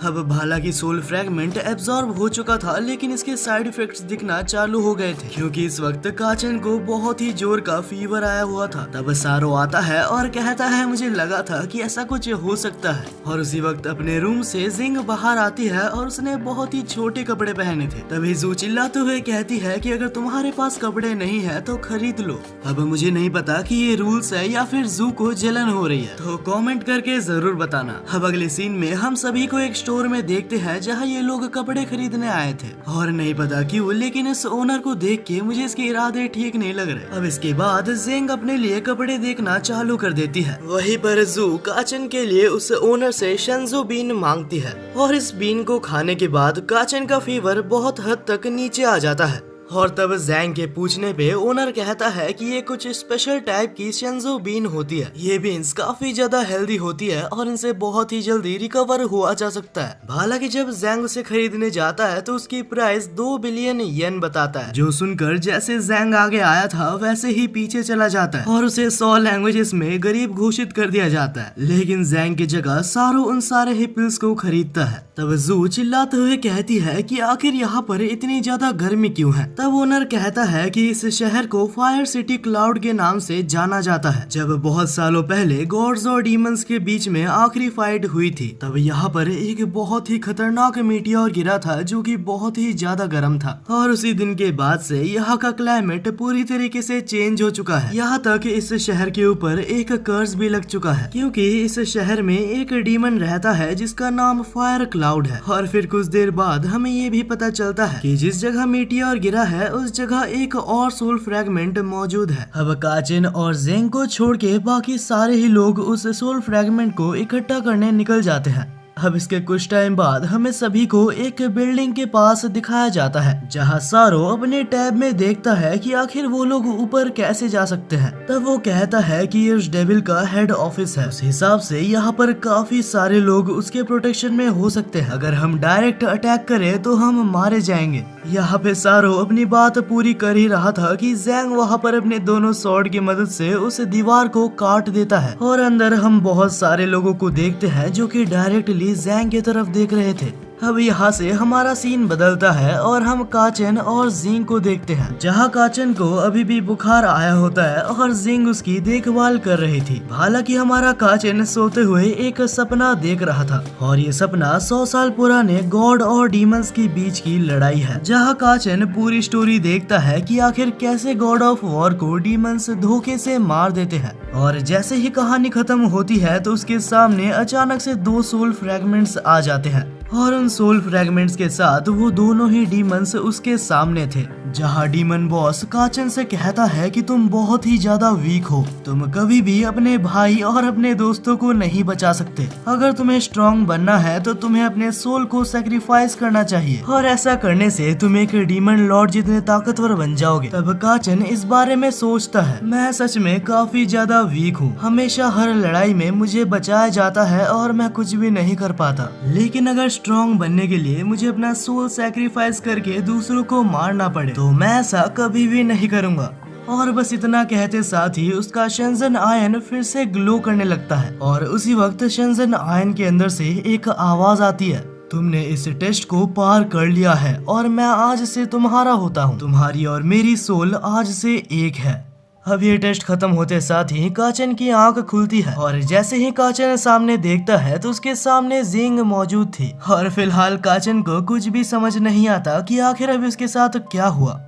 अब हालांकि सोल फ्रैगमेंट एब्जॉर्ब हो चुका था लेकिन इसके साइड इफेक्ट्स दिखना चालू हो गए थे क्योंकि इस वक्त काचिन को बहुत ही जोर का फीवर आया हुआ था। तब सारो आता है और कहता है मुझे लगा था कि ऐसा कुछ हो सकता है। और उसी वक्त अपने रूम से जिंग बाहर आती है और उसने बहुत ही छोटे कपड़े पहने थे। तभी जू चिल्लाते हुए कहती है कि अगर तुम्हारे पास कपड़े नहीं है तो खरीद लो। अब मुझे नहीं पता कि ये रूल्स है या फिर जू को जलन हो रही है, तो कमेंट करके जरूर बताना। अब अगले सीन में हम सभी को एक स्टोर में देखते हैं जहाँ ये लोग कपड़े खरीदने आए थे और नहीं पता क्यों, लेकिन इस ओनर को देख के मुझे इसके इरादे ठीक नहीं लग रहे। अब इसके बाद जिंग अपने लिए कपड़े देखना चालू कर देती है। वहीं पर जू काचिन के लिए उस ओनर से शेंजो बीन मांगती है और इस बीन को खाने के बाद काचिन का फीवर बहुत हद तक नीचे आ जाता है। और तब जैंग के पूछने पे ओनर कहता है कि ये कुछ स्पेशल टाइप की शेंजो बीन होती है। ये बीन्स काफी ज्यादा हेल्दी होती है और इनसे बहुत ही जल्दी रिकवर हुआ जा सकता है। हालांकि जब जैंग उसे खरीदने जाता है तो उसकी प्राइस 2 बिलियन येन बताता है, जो सुनकर जैसे जैंग आगे आया था वैसे ही पीछे चला जाता है और उसे 100 लैंग्वेजेस में गरीब घोषित कर दिया जाता है। लेकिन जैंग की जगह सारो उन सारे ही पिल्स को खरीदता है। तब जू चिल्लाते हुए कहती है कि आखिर यहाँ पर इतनी ज्यादा गर्मी क्यों है। तब ओनर कहता है कि इस शहर को फायर सिटी क्लाउड के नाम से जाना जाता है। जब बहुत सालों पहले गॉड्स और डीमंस के बीच में आखिरी फाइट हुई थी तब यहाँ पर एक बहुत ही खतरनाक मीटियोर गिरा था जो कि बहुत ही ज्यादा गर्म था और उसी दिन के बाद से यहाँ का क्लाइमेट पूरी तरीके से चेंज हो चुका है। यहाँ तक इस शहर के ऊपर एक कर्ज भी लग चुका है क्योंकि इस शहर में एक डीमन रहता है जिसका नाम फायर क्लाउड है। और फिर कुछ देर बाद हमें ये भी पता चलता है कि जिस जगह मीटियोर गिरा है उस जगह एक और सोल फ्रैगमेंट मौजूद है। अब काचिन और जेंग को छोड़ के बाकी सारे ही लोग उस सोल फ्रैगमेंट को इकट्ठा करने निकल जाते हैं। अब इसके कुछ टाइम बाद हमें सभी को एक बिल्डिंग के पास दिखाया जाता है जहां सारो अपने टैब में देखता है कि आखिर वो लोग ऊपर कैसे जा सकते हैं। तब वो कहता है कि ये उस डेविल का हेड ऑफिस है, उस हिसाब से यहाँ पर काफी सारे लोग उसके प्रोटेक्शन में हो सकते हैं। अगर हम डायरेक्ट अटैक करें तो हम मारे जाएंगे। यहाँ पे सारो अपनी बात पूरी कर ही रहा था कि जैंग वहाँ पर अपने दोनों स्वॉर्ड की मदद से उस दीवार को काट देता है और अंदर हम बहुत सारे लोगों को देखते हैं जो कि डायरेक्टली जैंग की तरफ देख रहे थे। अब यहाँ से हमारा सीन बदलता है और हम काचिन और जिंग को देखते हैं जहाँ काचिन को अभी भी बुखार आया होता है और जिंग उसकी देखभाल कर रही थी। हालांकि हमारा काचिन सोते हुए एक सपना देख रहा था और ये सपना 100 साल पुराने गॉड और डीमंस के बीच की लड़ाई है, जहाँ काचिन पूरी स्टोरी देखता है कि आखिर कैसे गॉड ऑफ वॉर को डीमंस धोखे से मार देते हैं। और जैसे ही कहानी खत्म होती है तो उसके सामने अचानक से 2 सोल फ्रैगमेंट्स आ जाते हैं और उन सोल फ्रैगमेंट्स के साथ वो दोनों ही डीमंस उसके सामने थे। जहाँ डीमन बॉस काचिन से कहता है कि तुम बहुत ही ज्यादा वीक हो, तुम कभी भी अपने भाई और अपने दोस्तों को नहीं बचा सकते। अगर तुम्हें स्ट्रॉन्ग बनना है तो तुम्हें अपने सोल को सैक्रिफाइस करना चाहिए और ऐसा करने से तुम एक डीमन लॉर्ड जितने ताकतवर बन जाओगे। तब काचिन इस बारे में सोचता है, मैं सच में काफी ज्यादा वीक हूँ, हमेशा हर लड़ाई में मुझे बचाया जाता है और मैं कुछ भी नहीं कर पाता। लेकिन अगर स्ट्रॉन्ग बनने के लिए मुझे अपना सोल सैक्रिफाइस करके दूसरों को मारना पड़े तो मैं ऐसा कभी भी नहीं करूँगा। और बस इतना कहते साथ ही उसका शेंजन आयन फिर से ग्लो करने लगता है और उसी वक्त शेंजन आयन के अंदर से एक आवाज आती है, तुमने इस टेस्ट को पार कर लिया है और मैं आज से तुम्हारा होता हूँ। तुम्हारी और मेरी सोल आज से एक है। अब ये टेस्ट खत्म होते साथ ही काचन की आंख खुलती है और जैसे ही काचन सामने देखता है तो उसके सामने जिंग मौजूद थी। और फिलहाल काचन को कुछ भी समझ नहीं आता कि आखिर अभी उसके साथ क्या हुआ।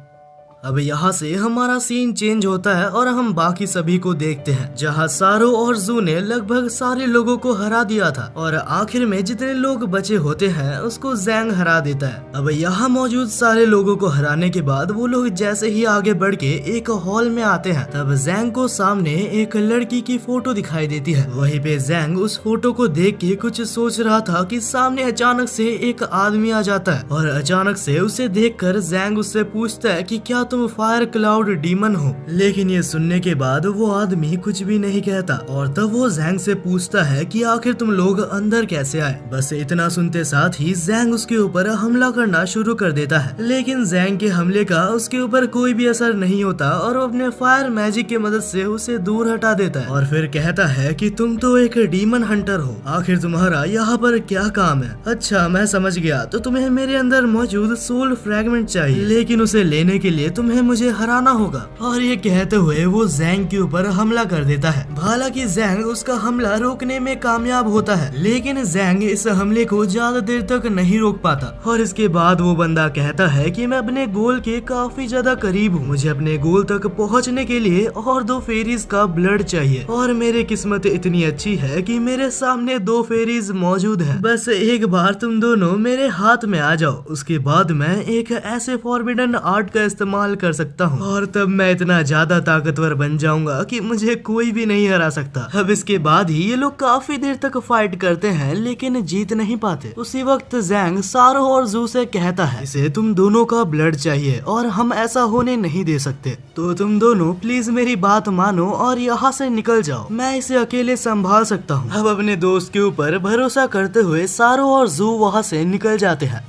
अब यहाँ से हमारा सीन चेंज होता है और हम बाकी सभी को देखते हैं, जहाँ सारो और जू ने लगभग सारे लोगों को हरा दिया था और आखिर में जितने लोग बचे होते हैं उसको जैंग हरा देता है। अब यहाँ मौजूद सारे लोगों को हराने के बाद वो लोग जैसे ही आगे बढ़ के एक हॉल में आते हैं, तब जैंग को सामने एक लड़की की फोटो दिखाई देती है। वहीं पे जैंग उस फोटो को देख के कुछ सोच रहा था कि सामने अचानक से एक आदमी आ जाता है और अचानक से उसे देखकर जैंग उससे पूछता है कि क्या तुम फायर क्लाउड डीमन हो। लेकिन ये सुनने के बाद वो आदमी कुछ भी नहीं कहता और तब वो जैंग से पूछता है कि आखिर तुम लोग अंदर कैसे आए। बस इतना सुनते साथ ही जैंग उसके ऊपर हमला करना शुरू कर देता है, लेकिन जैंग के हमले का उसके ऊपर कोई भी असर नहीं होता और वो अपने फायर मैजिक की मदद से उसे दूर हटा देता है और फिर कहता है कि तुम तो एक डीमन हंटर हो, आखिर तुम्हारा यहाँ पर क्या काम है। अच्छा मैं समझ गया, तो तुम्हें मेरे अंदर मौजूद सोल फ्रैगमेंट चाहिए, लेकिन उसे लेने के लिए तुम्हें मुझे हराना होगा। और ये कहते हुए वो जैंग के ऊपर हमला कर देता है। हालांकि जैंग उसका हमला रोकने में कामयाब होता है, लेकिन जैंग इस हमले को ज्यादा देर तक नहीं रोक पाता और इसके बाद वो बंदा कहता है कि मैं अपने गोल के काफी ज्यादा करीब हूँ, मुझे अपने गोल तक पहुँचने के लिए और 2 फेरीज का ब्लड चाहिए और मेरी किस्मत इतनी अच्छी है कि मेरे सामने 2 फेरीज मौजूद है। बस एक बार तुम दोनों मेरे हाथ में आ जाओ, उसके बाद मैं एक ऐसे फॉरबिडन आर्ट का इस्तेमाल कर सकता हूँ और तब मैं इतना ज्यादा ताकतवर बन जाऊंगा कि मुझे कोई भी नहीं हरा सकता। अब इसके बाद ही ये लोग काफी देर तक फाइट करते हैं लेकिन जीत नहीं पाते। उसी वक्त जैंग सारो और जू से कहता है इसे तुम दोनों का ब्लड चाहिए और हम ऐसा होने नहीं दे सकते, तो तुम दोनों प्लीज मेरी बात मानो और यहाँ से निकल जाओ, मैं इसे अकेले संभाल सकता हूँ। अब अपने दोस्त के ऊपर भरोसा करते हुए सारो और जू वहाँ से निकल जाते हैं।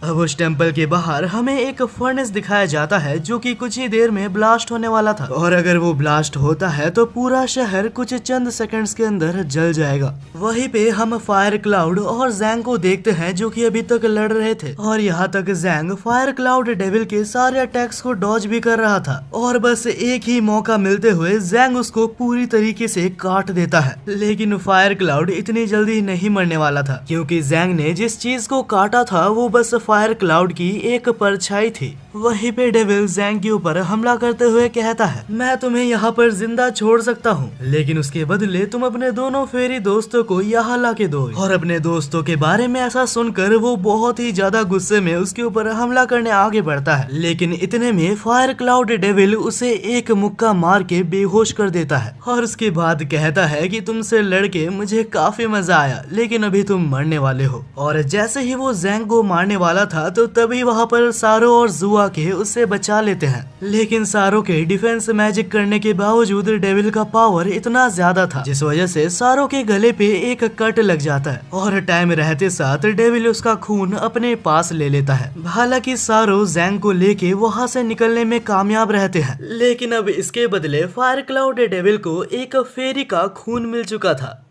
अब उस टेम्पल के बाहर हमें एक फर्नेस दिखाया जाता है जो कि कुछ ही देर में ब्लास्ट होने वाला था और अगर वो ब्लास्ट होता है तो पूरा शहर कुछ चंद सेकंड्स के अंदर जल जाएगा। वहीं पे हम फायर क्लाउड और जैंग को देखते हैं जो कि अभी तक लड़ रहे थे और यहाँ तक जैंग फायर क्लाउड डेविल के सारे अटैक्स को डॉज भी कर रहा था और बस एक ही मौका मिलते हुए जैंग उसको पूरी तरीके से काट देता है। लेकिन फायर क्लाउड इतनी जल्दी नहीं मरने वाला था क्योंकि जैंग ने जिस चीज को काटा था वो बस फायर क्लाउड की एक परछाई थी। वहीं पे डेविल जैंग के ऊपर हमला करते हुए कहता है मैं तुम्हें यहाँ पर जिंदा छोड़ सकता हूँ, लेकिन उसके बदले तुम अपने दोनों फेरी दोस्तों को यहाँ ला के दो। और अपने दोस्तों के बारे में ऐसा सुनकर वो बहुत ही ज्यादा गुस्से में उसके ऊपर हमला करने आगे बढ़ता है, लेकिन इतने में फायर क्लाउड डेविल उसे एक मुक्का मार के बेहोश कर देता है और उसके बाद कहता है कि तुमसे लड़के मुझे काफी मजा आया, लेकिन अभी तुम मरने वाले हो। और जैसे ही वो जैंग को मारने वाला था तो तभी वहाँ पर सारो और जुआ के उससे बचा लेते हैं, लेकिन सारो के डिफेंस मैजिक करने के बावजूद डेविल का पावर इतना ज्यादा था जिस वजह से सारो के गले पे एक कट लग जाता है और टाइम रहते साथ डेविल उसका खून अपने पास ले लेता है। हालांकि सारो जैंग को लेके वहाँ से निकलने में कामयाब रहते हैं, लेकिन अब इसके बदले फायर क्लाउड डेविल को एक फेरी का खून मिल चुका था।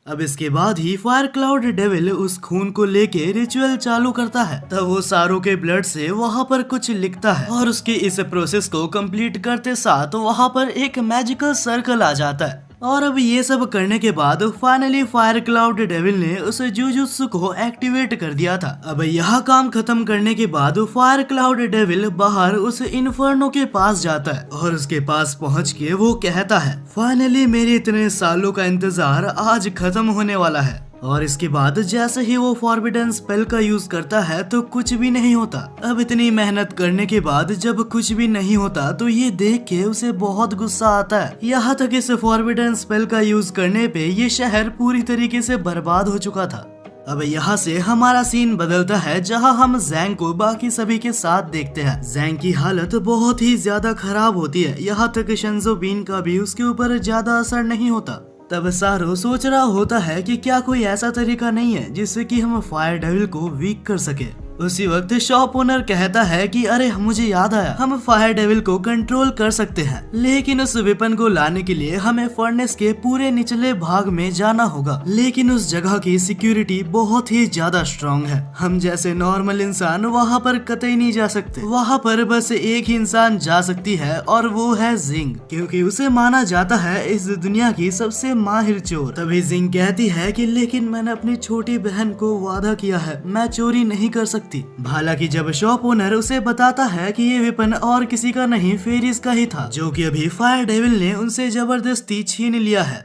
अब इसके बाद ही फायर क्लाउड डेविल उस खून को लेके रिचुअल चालू करता है। तब वो सारो के ब्लड से वहाँ पर कुछ लिखता है और उसके इस प्रोसेस को कंप्लीट करते साथ वहाँ पर एक मैजिकल सर्कल आ जाता है। और अब ये सब करने के बाद फाइनली फायर क्लाउड डेविल ने उस जुजुत्सु को एक्टिवेट कर दिया था। अब यह काम खत्म करने के बाद फायर क्लाउड डेविल बाहर उस इन्फर्नो के पास जाता है और उसके पास पहुंच के वो कहता है फाइनली मेरे इतने सालों का इंतजार आज खत्म होने वाला है। और इसके बाद जैसे ही वो फॉरबिडन स्पेल का यूज करता है तो कुछ भी नहीं होता। अब इतनी मेहनत करने के बाद जब कुछ भी नहीं होता तो ये देख के उसे बहुत गुस्सा आता है। यहाँ तक इस फॉरबिडन स्पेल का यूज करने पे ये शहर पूरी तरीके से बर्बाद हो चुका था। अब यहाँ से हमारा सीन बदलता है जहाँ हम जैंग को बाकी सभी के साथ देखते हैं। जैंग की हालत बहुत ही ज्यादा खराब होती है, यहाँ तक शिंजो बीन का भी उसके ऊपर ज्यादा असर नहीं होता। तब सारो सोच रहा होता है कि क्या कोई ऐसा तरीका नहीं है जिससे कि हम फायर डेविल को वीक कर सके। उसी वक्त शॉप ओनर कहता है कि अरे मुझे याद आया, हम फायर डेविल को कंट्रोल कर सकते हैं, लेकिन उस वेपन को लाने के लिए हमें फर्नेस के पूरे निचले भाग में जाना होगा। लेकिन उस जगह की सिक्योरिटी बहुत ही ज्यादा स्ट्रॉन्ग है, हम जैसे नॉर्मल इंसान वहाँ पर कतई नहीं जा सकते। वहाँ पर बस एक ही इंसान जा सकती है और वो है जिंग, क्योंकि उसे माना जाता है इस दुनिया की सबसे माहिर चोर। तभी जिंग कहती है कि लेकिन मैंने अपनी छोटी बहन को वादा किया है, मैं चोरी नहीं कर सकती। हालांकि जब शॉप ओनर उसे बताता है कि ये वेपन और किसी का नहीं फेरिस का ही था, जो कि अभी फायर डेविल ने उनसे जबरदस्ती छीन लिया है।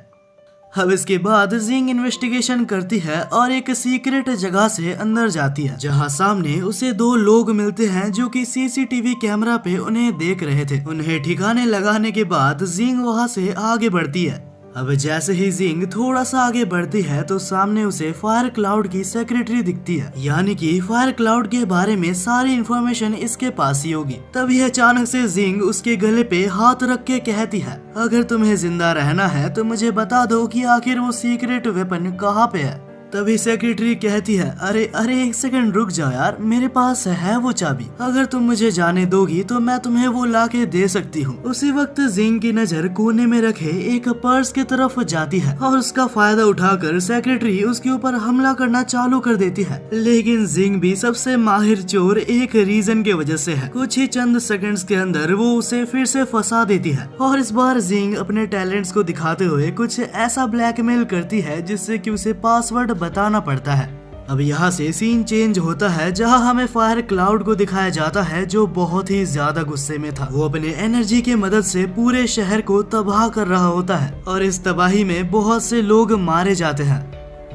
अब इसके बाद जिंग इन्वेस्टिगेशन करती है और एक सीक्रेट जगह से अंदर जाती है, जहां सामने उसे दो लोग मिलते हैं जो कि सीसीटीवी कैमरा पे उन्हें देख रहे थे। उन्हें ठिकाने लगाने के बाद जिंग वहां से आगे बढ़ती है। अब जैसे ही जिंग थोड़ा सा आगे बढ़ती है तो सामने उसे फायर क्लाउड की सेक्रेटरी दिखती है, यानी कि फायर क्लाउड के बारे में सारी इन्फॉर्मेशन इसके पास ही होगी। तभी अचानक से जिंग उसके गले पे हाथ रख के कहती है, अगर तुम्हें जिंदा रहना है तो मुझे बता दो कि आखिर वो सीक्रेट वेपन कहाँ पे है। तभी सेक्रेटरी कहती है, अरे अरे एक सेकंड रुक जाओ यार, मेरे पास है वो चाबी, अगर तुम मुझे जाने दोगी तो मैं तुम्हें वो लाके दे सकती हूँ। उसी वक्त जिंग की नजर कोने में रखे एक पर्स की तरफ जाती है और उसका फायदा उठाकर सेक्रेटरी उसके ऊपर हमला करना चालू कर देती है। लेकिन जिंग भी सबसे माहिर चोर एक रीजन के वजह से है, कुछ ही चंद सेकंड्स के अंदर वो उसे फिर से फंसा देती है और इस बार जिंग अपने टैलेंट्स को दिखाते हुए कुछ ऐसा ब्लैकमेल करती है जिससे कि उसे पासवर्ड बताना पड़ता है। अब यहाँ से सीन चेंज होता है, जहाँ हमें फायर क्लाउड को दिखाया जाता है जो बहुत ही ज्यादा गुस्से में था। वो अपने एनर्जी की मदद से पूरे शहर को तबाह कर रहा होता है और इस तबाही में बहुत से लोग मारे जाते हैं।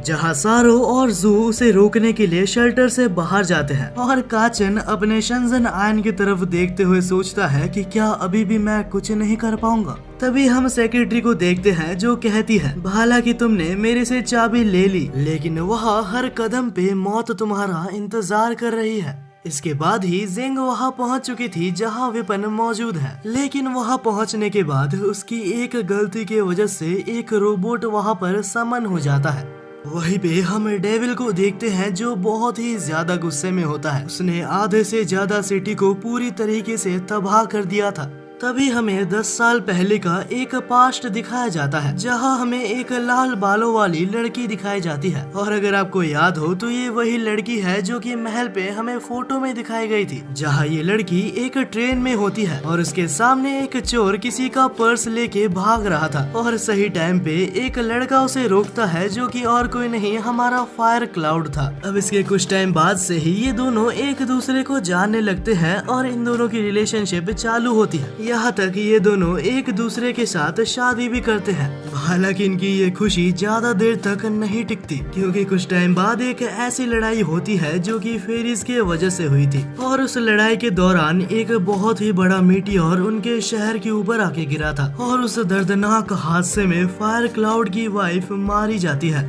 जहाँ सारो और जू उसे रोकने के लिए शेल्टर से बाहर जाते हैं और काचन अपने शंजन आयन की तरफ देखते हुए सोचता है कि क्या अभी भी मैं कुछ नहीं कर पाऊंगा। तभी हम सेक्रेटरी को देखते हैं जो कहती है, हालांकि तुमने मेरे से चाबी ले ली, लेकिन वहाँ हर कदम पे मौत तुम्हारा इंतजार कर रही है। इसके बाद ही जिंग वहाँ पहुँच चुकी थी जहाँ वेपन मौजूद है, लेकिन वहाँ पहुँचने के बाद उसकी एक गलती की वजह से एक रोबोट वहाँ पर समन हो जाता है। वहीं पे हम डेविल को देखते हैं जो बहुत ही ज्यादा गुस्से में होता है। उसने आधे से ज्यादा सिटी को पूरी तरीके से तबाह कर दिया था। तभी हमें 10 साल पहले का एक पास्ट दिखाया जाता है, जहां हमें एक लाल बालों वाली लड़की दिखाई जाती है। और अगर आपको याद हो तो ये वही लड़की है जो कि महल पे हमें फोटो में दिखाई गई थी, जहां ये लड़की एक ट्रेन में होती है और उसके सामने एक चोर किसी का पर्स लेके भाग रहा था और सही टाइम पे एक लड़का उसे रोकता है, जो कि और कोई नहीं हमारा फायर क्लाउड था। अब इसके कुछ टाइम बाद से ही ये दोनों एक दूसरे को जानने लगते हैं और इन दोनों की रिलेशनशिप चालू होती है, यहाँ तक ये दोनों एक दूसरे के साथ शादी भी करते हैं। हालांकि इनकी ये खुशी ज्यादा देर तक नहीं टिकती, क्योंकि कुछ टाइम बाद एक ऐसी लड़ाई होती है जो कि फेरिस के वजह से हुई थी और उस लड़ाई के दौरान एक बहुत ही बड़ा मीटियोर उनके शहर के ऊपर आके गिरा था और उस दर्दनाक हादसे में फायर क्लाउड की वाइफ मारी जाती है।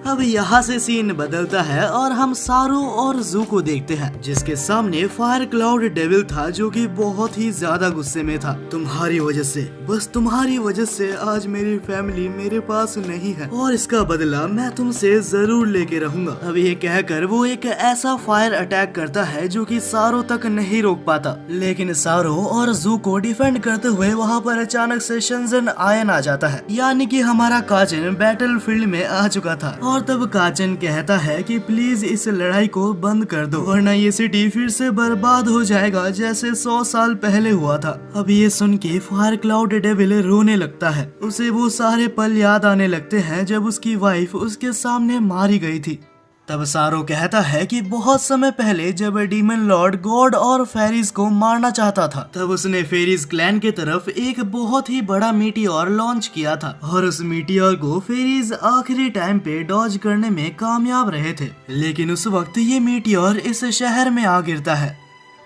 अब यहाँ से सीन बदलता है और हम सारो और जू को देखते हैं, जिसके सामने फायर क्लाउड डेविल था जो कि बहुत ही ज्यादा गुस्से में था। तुम्हारी वजह से, बस तुम्हारी वजह से आज मेरी फैमिली मेरे पास नहीं है और इसका बदला मैं तुमसे जरूर लेके रहूंगा। अब ये कहकर वो एक ऐसा फायर अटैक करता है जो कि सारो तक नहीं रोक पाता, लेकिन सारो और जू को डिफेंड करते हुए वहाँ पर अचानक से शंजन आयन आ जाता है, यानी कि हमारा काचन बैटल फील्ड में आ चुका था। और तब काचन कहता है कि प्लीज इस लड़ाई को बंद कर दो, वरना ये सिटी फिर से बर्बाद हो जाएगा जैसे 100 साल पहले हुआ था। अब ये सुन के फायर क्लाउड डेविल रोने लगता है। उसे वो सारे पल याद आने लगते हैं जब उसकी वाइफ उसके सामने मारी गई थी। तब सारो कहता है कि बहुत समय पहले जब डीमन लॉर्ड गॉड और फेरिस को मारना चाहता था, तब उसने फेरिस क्लैन के तरफ एक बहुत ही बड़ा मीटियोर लॉन्च किया था और उस मीटियोर को फेरिस आखिरी टाइम पे डॉज करने में कामयाब रहे थे। लेकिन उस वक्त ये मीटियोर इस शहर में आ गिरता है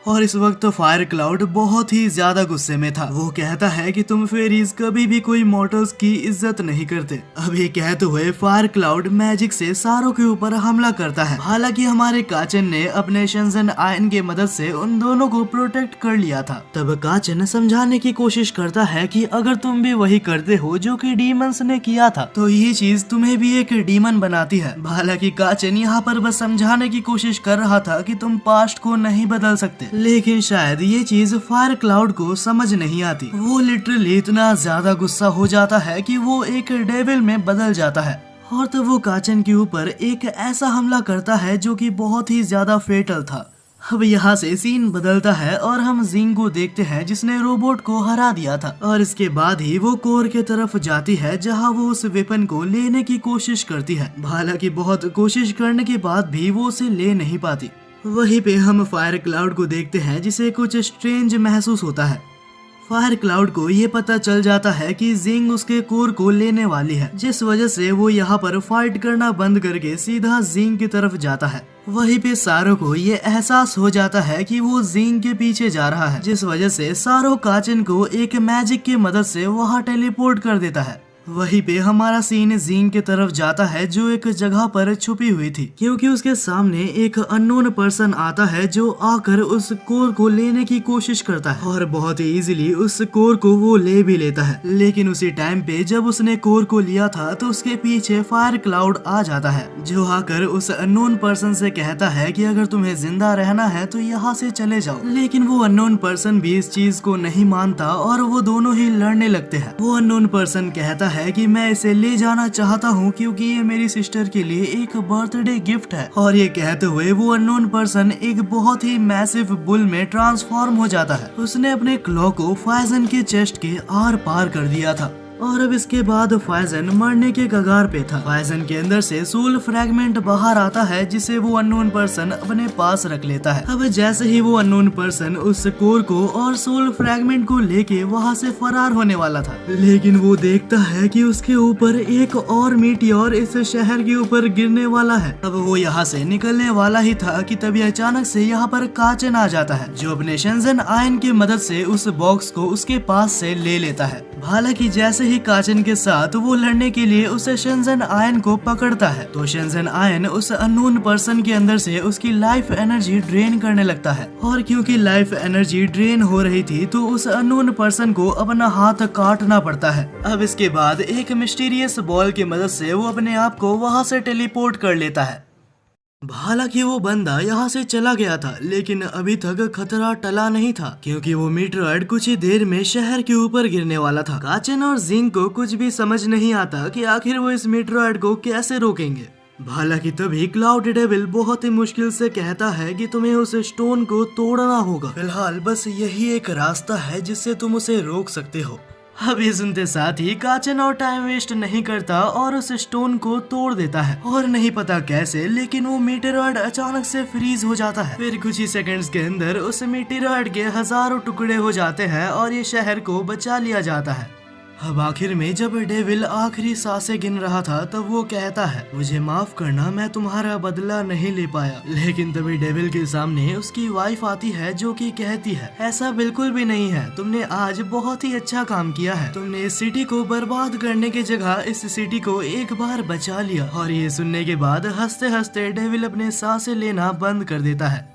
और इस वक्त फायर क्लाउड बहुत ही ज्यादा गुस्से में था। वो कहता है कि तुम फेरीज कभी भी कोई मॉर्टल्स की इज्जत नहीं करते। अब ये कहते हुए फायर क्लाउड मैजिक से सारो के ऊपर हमला करता है। हालांकि हमारे काचन ने अपने शिनज़ेन आयन की मदद से उन दोनों को प्रोटेक्ट कर लिया था। तब काचन समझाने की कोशिश करता है कि अगर तुम भी वही करते हो जो कि डीमंस ने किया था तो ये चीज तुम्हें भी एक डीमन बनाती है। हालांकि काचन यहाँ पर बस समझाने की कोशिश कर रहा था कि तुम पास्ट को नहीं बदल सकते, लेकिन शायद ये चीज फायर क्लाउड को समझ नहीं आती। वो लिटरली इतना ज्यादा गुस्सा हो जाता है कि वो एक डेविल में बदल जाता है और तब वो काचन के ऊपर एक ऐसा हमला करता है जो कि बहुत ही ज्यादा फेटल था। अब यहाँ से सीन बदलता है और हम जिंग को देखते हैं जिसने रोबोट को हरा दिया था और इसके बाद ही वो कोर के तरफ जाती है जहाँ वो उस वेपन को लेने की कोशिश करती है। हालांकि बहुत कोशिश करने के बाद भी वो उसे ले नहीं पाती। वहीं पे हम फायर क्लाउड को देखते हैं जिसे कुछ स्ट्रेंज महसूस होता है। फायर क्लाउड को ये पता चल जाता है कि जिंग उसके कोर को लेने वाली है, जिस वजह से वो यहाँ पर फाइट करना बंद करके सीधा जिंग की तरफ जाता है। वहीं पे सारो को ये एहसास हो जाता है कि वो जिंग के पीछे जा रहा है, जिस वजह से सारो काचन को एक मैजिक की मदद से वहाँ टेलीपोर्ट कर देता है। वहीं पे हमारा सीन जिंग की तरफ जाता है जो एक जगह पर छुपी हुई थी, क्योंकि उसके सामने एक अननोन पर्सन आता है जो आकर उस कोर को लेने की कोशिश करता है और बहुत ही इजीली उस कोर को वो ले भी लेता है। लेकिन उसी टाइम पे जब उसने कोर को लिया था तो उसके पीछे फायर क्लाउड आ जाता है जो आकर उस अननोन पर्सन से कहता है कि अगर तुम्हें जिंदा रहना है तो यहाँ से चले जाओ। लेकिन वो अननोन पर्सन भी इस चीज को नहीं मानता और वो दोनों ही लड़ने लगते हैं। वो अननोन पर्सन कहता है कि मैं इसे ले जाना चाहता हूँ क्योंकि ये मेरी सिस्टर के लिए एक बर्थडे गिफ्ट है। और ये कहते हुए वो अननोन पर्सन एक बहुत ही मैसिव बुल में ट्रांसफॉर्म हो जाता है। उसने अपने क्लॉ को फाइजन के चेस्ट के आर पार कर दिया था और अब इसके बाद फाइजन मरने के कगार पे था। फाइजन के अंदर से सोल फ्रैगमेंट बाहर आता है जिसे वो अननोन पर्सन अपने पास रख लेता है। अब जैसे ही वो अननोन पर्सन उस कोर को और सोल फ्रैगमेंट को लेके वहाँ से फरार होने वाला था, लेकिन वो देखता है कि उसके ऊपर एक और मीटियोर इस शहर के ऊपर गिरने वाला है। अब वो यहाँ से निकलने वाला ही था कि तभी अचानक से यहाँ पर काचन आ जाता है जो अपने शिनज़ेन आयन की मदद से उस बॉक्स को उसके पास से ले लेता है। हालांकि जैसे ही काचन के साथ वो लड़ने के लिए उसे शिनज़ेन आयन को पकड़ता है तो शिनज़ेन आयन उस अननोन पर्सन के अंदर से उसकी लाइफ एनर्जी ड्रेन करने लगता है और क्योंकि लाइफ एनर्जी ड्रेन हो रही थी तो उस अननोन पर्सन को अपना हाथ काटना पड़ता है। अब इसके बाद एक मिस्टीरियस बॉल की मदद से वो अपने आप को वहाँ से टेलीपोर्ट कर लेता है। हालांकि वो बंदा यहाँ से चला गया था लेकिन अभी तक खतरा टला नहीं था क्योंकि वो मीटरॉइड कुछ ही देर में शहर के ऊपर गिरने वाला था। काचन और जिंग को कुछ भी समझ नहीं आता कि आखिर वो इस मीटरॉइड को कैसे रोकेंगे। हालांकि तभी क्लाउड डेविल बहुत ही मुश्किल से कहता है कि तुम्हें उस स्टोन को तोड़ना होगा। फिलहाल बस यही एक रास्ता है जिससे तुम उसे रोक सकते हो। अब ये सुनते साथ ही काचन और टाइम वेस्ट नहीं करता और उस स्टोन को तोड़ देता है और नहीं पता कैसे लेकिन वो मीटेरॉइड अचानक से फ्रीज हो जाता है। फिर कुछ ही सेकंड्स के अंदर उस मीटेरॉइड के हजारों टुकड़े हो जाते हैं और ये शहर को बचा लिया जाता है। अब आखिर में जब डेविल आखिरी सांसें गिन रहा था तब वो कहता है मुझे माफ करना, मैं तुम्हारा बदला नहीं ले पाया। लेकिन तभी डेविल के सामने उसकी वाइफ आती है जो कि कहती है ऐसा बिल्कुल भी नहीं है, तुमने आज बहुत ही अच्छा काम किया है। तुमने इस सिटी को बर्बाद करने की जगह इस सिटी को एक बार बचा लिया। और ये सुनने के बाद हंसते हंसते डेविल अपने सांसें लेना बंद कर देता है।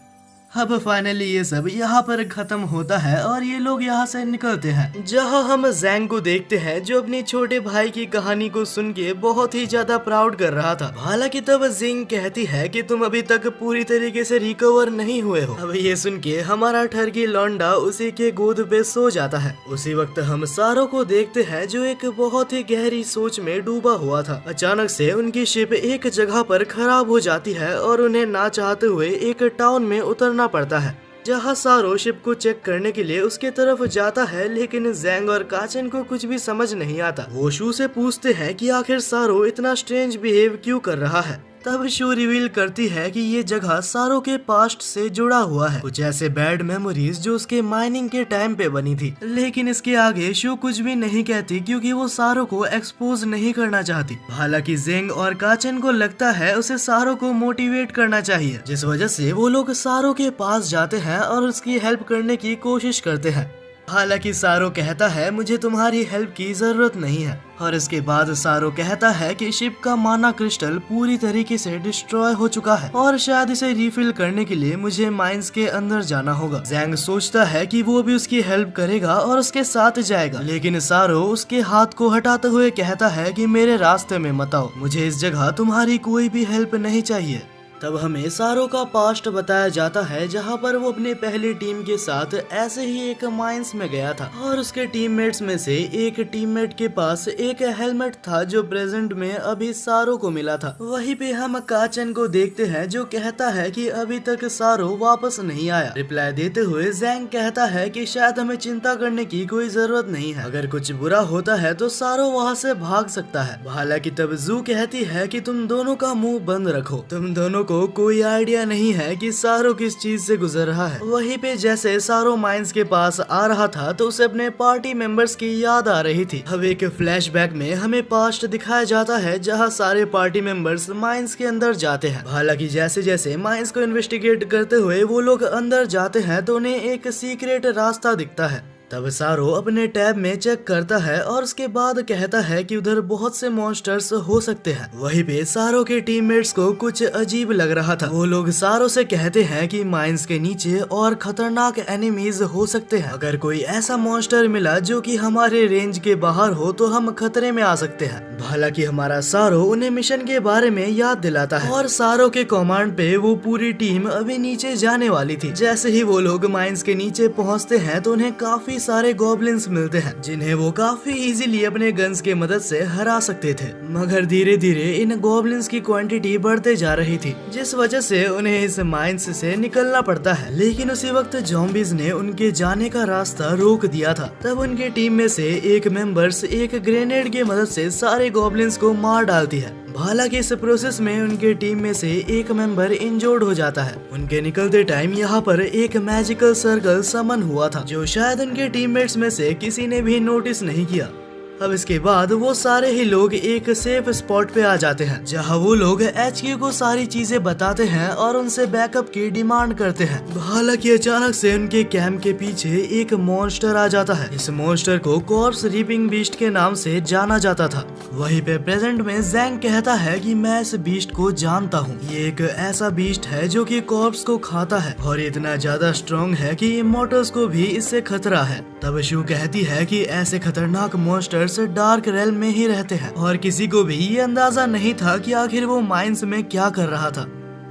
अब फाइनली ये सब यहाँ पर खत्म होता है और ये लोग यहाँ से निकलते हैं, जहाँ हम जैंग को देखते हैं जो अपने छोटे भाई की कहानी को सुन के बहुत ही ज्यादा प्राउड कर रहा था। हालांकि तब जिंग कहती है कि तुम अभी तक पूरी तरीके से रिकवर नहीं हुए हो। अब ये सुन के हमारा ठरकी लौंडा उसी के गोद पे सो जाता है। उसी वक्त हम सारो को देखते हैं जो एक बहुत ही गहरी सोच में डूबा हुआ था। अचानक से उनकी शिप एक जगह पर खराब हो जाती है और उन्हें ना चाहते हुए एक टाउन में उतरना पड़ता है, जहाँ सारो शिप को चेक करने के लिए उसके तरफ जाता है। लेकिन जैंग और काचन को कुछ भी समझ नहीं आता। वो शू से पूछते हैं कि आखिर सारो इतना स्ट्रेंज बिहेव क्यों कर रहा है। तब शो रिवील करती है कि ये जगह सारो के पास्ट से जुड़ा हुआ है, कुछ ऐसे बैड मेमोरीज जो उसके माइनिंग के टाइम पे बनी थी। लेकिन इसके आगे शो कुछ भी नहीं कहती क्योंकि वो सारो को एक्सपोज नहीं करना चाहती। हालांकि जेंग और काचन को लगता है उसे सारो को मोटिवेट करना चाहिए, जिस वजह से वो लोग सारो के पास जाते हैं और उसकी हेल्प करने की कोशिश करते हैं। हालांकि सारो कहता है मुझे तुम्हारी हेल्प की जरूरत नहीं है, और इसके बाद सारो कहता है कि शिप का माना क्रिस्टल पूरी तरीके से डिस्ट्रॉय हो चुका है और शायद इसे रिफिल करने के लिए मुझे माइंस के अंदर जाना होगा। जैंग सोचता है कि वो भी उसकी हेल्प करेगा और उसके साथ जाएगा, लेकिन सारो उसके हाथ को हटाते हुए कहता है कि मेरे रास्ते में मत आओ, मुझे इस जगह तुम्हारी कोई भी हेल्प नहीं चाहिए। तब हमें सारो का पास्ट बताया जाता है जहां पर वो अपने पहली टीम के साथ ऐसे ही एक माइंस में गया था और उसके टीममेट्स में से एक टीममेट के पास एक हेलमेट था जो प्रेजेंट में अभी सारो को मिला था। वहीं पे हम काचन को देखते हैं जो कहता है कि अभी तक सारो वापस नहीं आया। रिप्लाई देते हुए जैंग कहता है कि शायद हमें चिंता करने की कोई जरूरत नहीं है, अगर कुछ बुरा होता है तो सारो वहाँ से भाग सकता है। हालांकि तब जू कहती है कि तुम दोनों का मुंह बंद रखो, तुम दोनों को कोई आइडिया नहीं है कि सारो किस चीज से गुजर रहा है। वहीं पे जैसे सारो माइंस के पास आ रहा था तो उसे अपने पार्टी मेंबर्स की याद आ रही थी। अब एक फ्लैशबैक में हमें पास्ट दिखाया जाता है जहां सारे पार्टी मेंबर्स माइंस के अंदर जाते हैं। हालांकि जैसे जैसे माइंस को इन्वेस्टिगेट करते हुए वो लोग अंदर जाते हैं तो उन्हें एक सीक्रेट रास्ता दिखता है। तब सारो अपने टैब में चेक करता है और उसके बाद कहता है कि उधर बहुत से मॉन्स्टर्स हो सकते हैं। वहीं पे सारो के टीममेट्स को कुछ अजीब लग रहा था। वो लोग सारो से कहते हैं कि माइंस के नीचे और खतरनाक एनिमीज हो सकते हैं, अगर कोई ऐसा मॉन्स्टर मिला जो कि हमारे रेंज के बाहर हो तो हम खतरे में आ सकते हैं। हालांकि हमारा सारो उन्हें मिशन के बारे में याद दिलाता है और सारो के कमांड पे वो पूरी टीम अभी नीचे जाने वाली थी। जैसे ही वो लोग माइंस के नीचे पहुँचते हैं तो उन्हें काफी सारे गॉब्लिन्स मिलते हैं जिन्हें वो काफी इजीली अपने गन्स के मदद से हरा सकते थे, मगर धीरे धीरे इन गॉब्लिन्स की क्वांटिटी बढ़ते जा रही थी, जिस वजह से उन्हें इस माइंस से निकलना पड़ता है। लेकिन उसी वक्त ज़ॉम्बीज ने उनके जाने का रास्ता रोक दिया था। तब उनके टीम में से एक मेंबर्स एक ग्रेनेड की मदद से सारे गॉब्लिन्स को मार डालती है। हालांकि इस प्रोसेस में उनके टीम में से एक मेंबर इंजर्ड हो जाता है। उनके निकलते टाइम यहाँ पर एक मैजिकल सर्कल समन हुआ था जो शायद उनके टीममेट्स में से किसी ने भी नोटिस नहीं किया। अब इसके बाद वो सारे ही लोग एक सेफ स्पॉट पे आ जाते हैं जहां वो लोग HQ को सारी चीजें बताते हैं और उनसे बैकअप की डिमांड करते हैं। हालांकि अचानक से उनके कैंप के पीछे एक मॉन्स्टर आ जाता है। इस मॉन्स्टर को कॉर्प्स रीपिंग बीस्ट के नाम से जाना जाता था। वहीं पे प्रेजेंट में जैंग कहता है कि मैं इस बीस्ट को जानता हूँ, ये एक ऐसा बीस्ट है जो कि कॉर्प्स को खाता है और इतना ज्यादा स्ट्रॉन्ग है कि इमॉर्टल्स को भी इससे खतरा है। तब शू कहती है कि ऐसे खतरनाक मॉन्स्टर्स डार्क रेल्म में ही रहते हैं और किसी को भी ये अंदाजा नहीं था कि आखिर वो माइंस में क्या कर रहा था।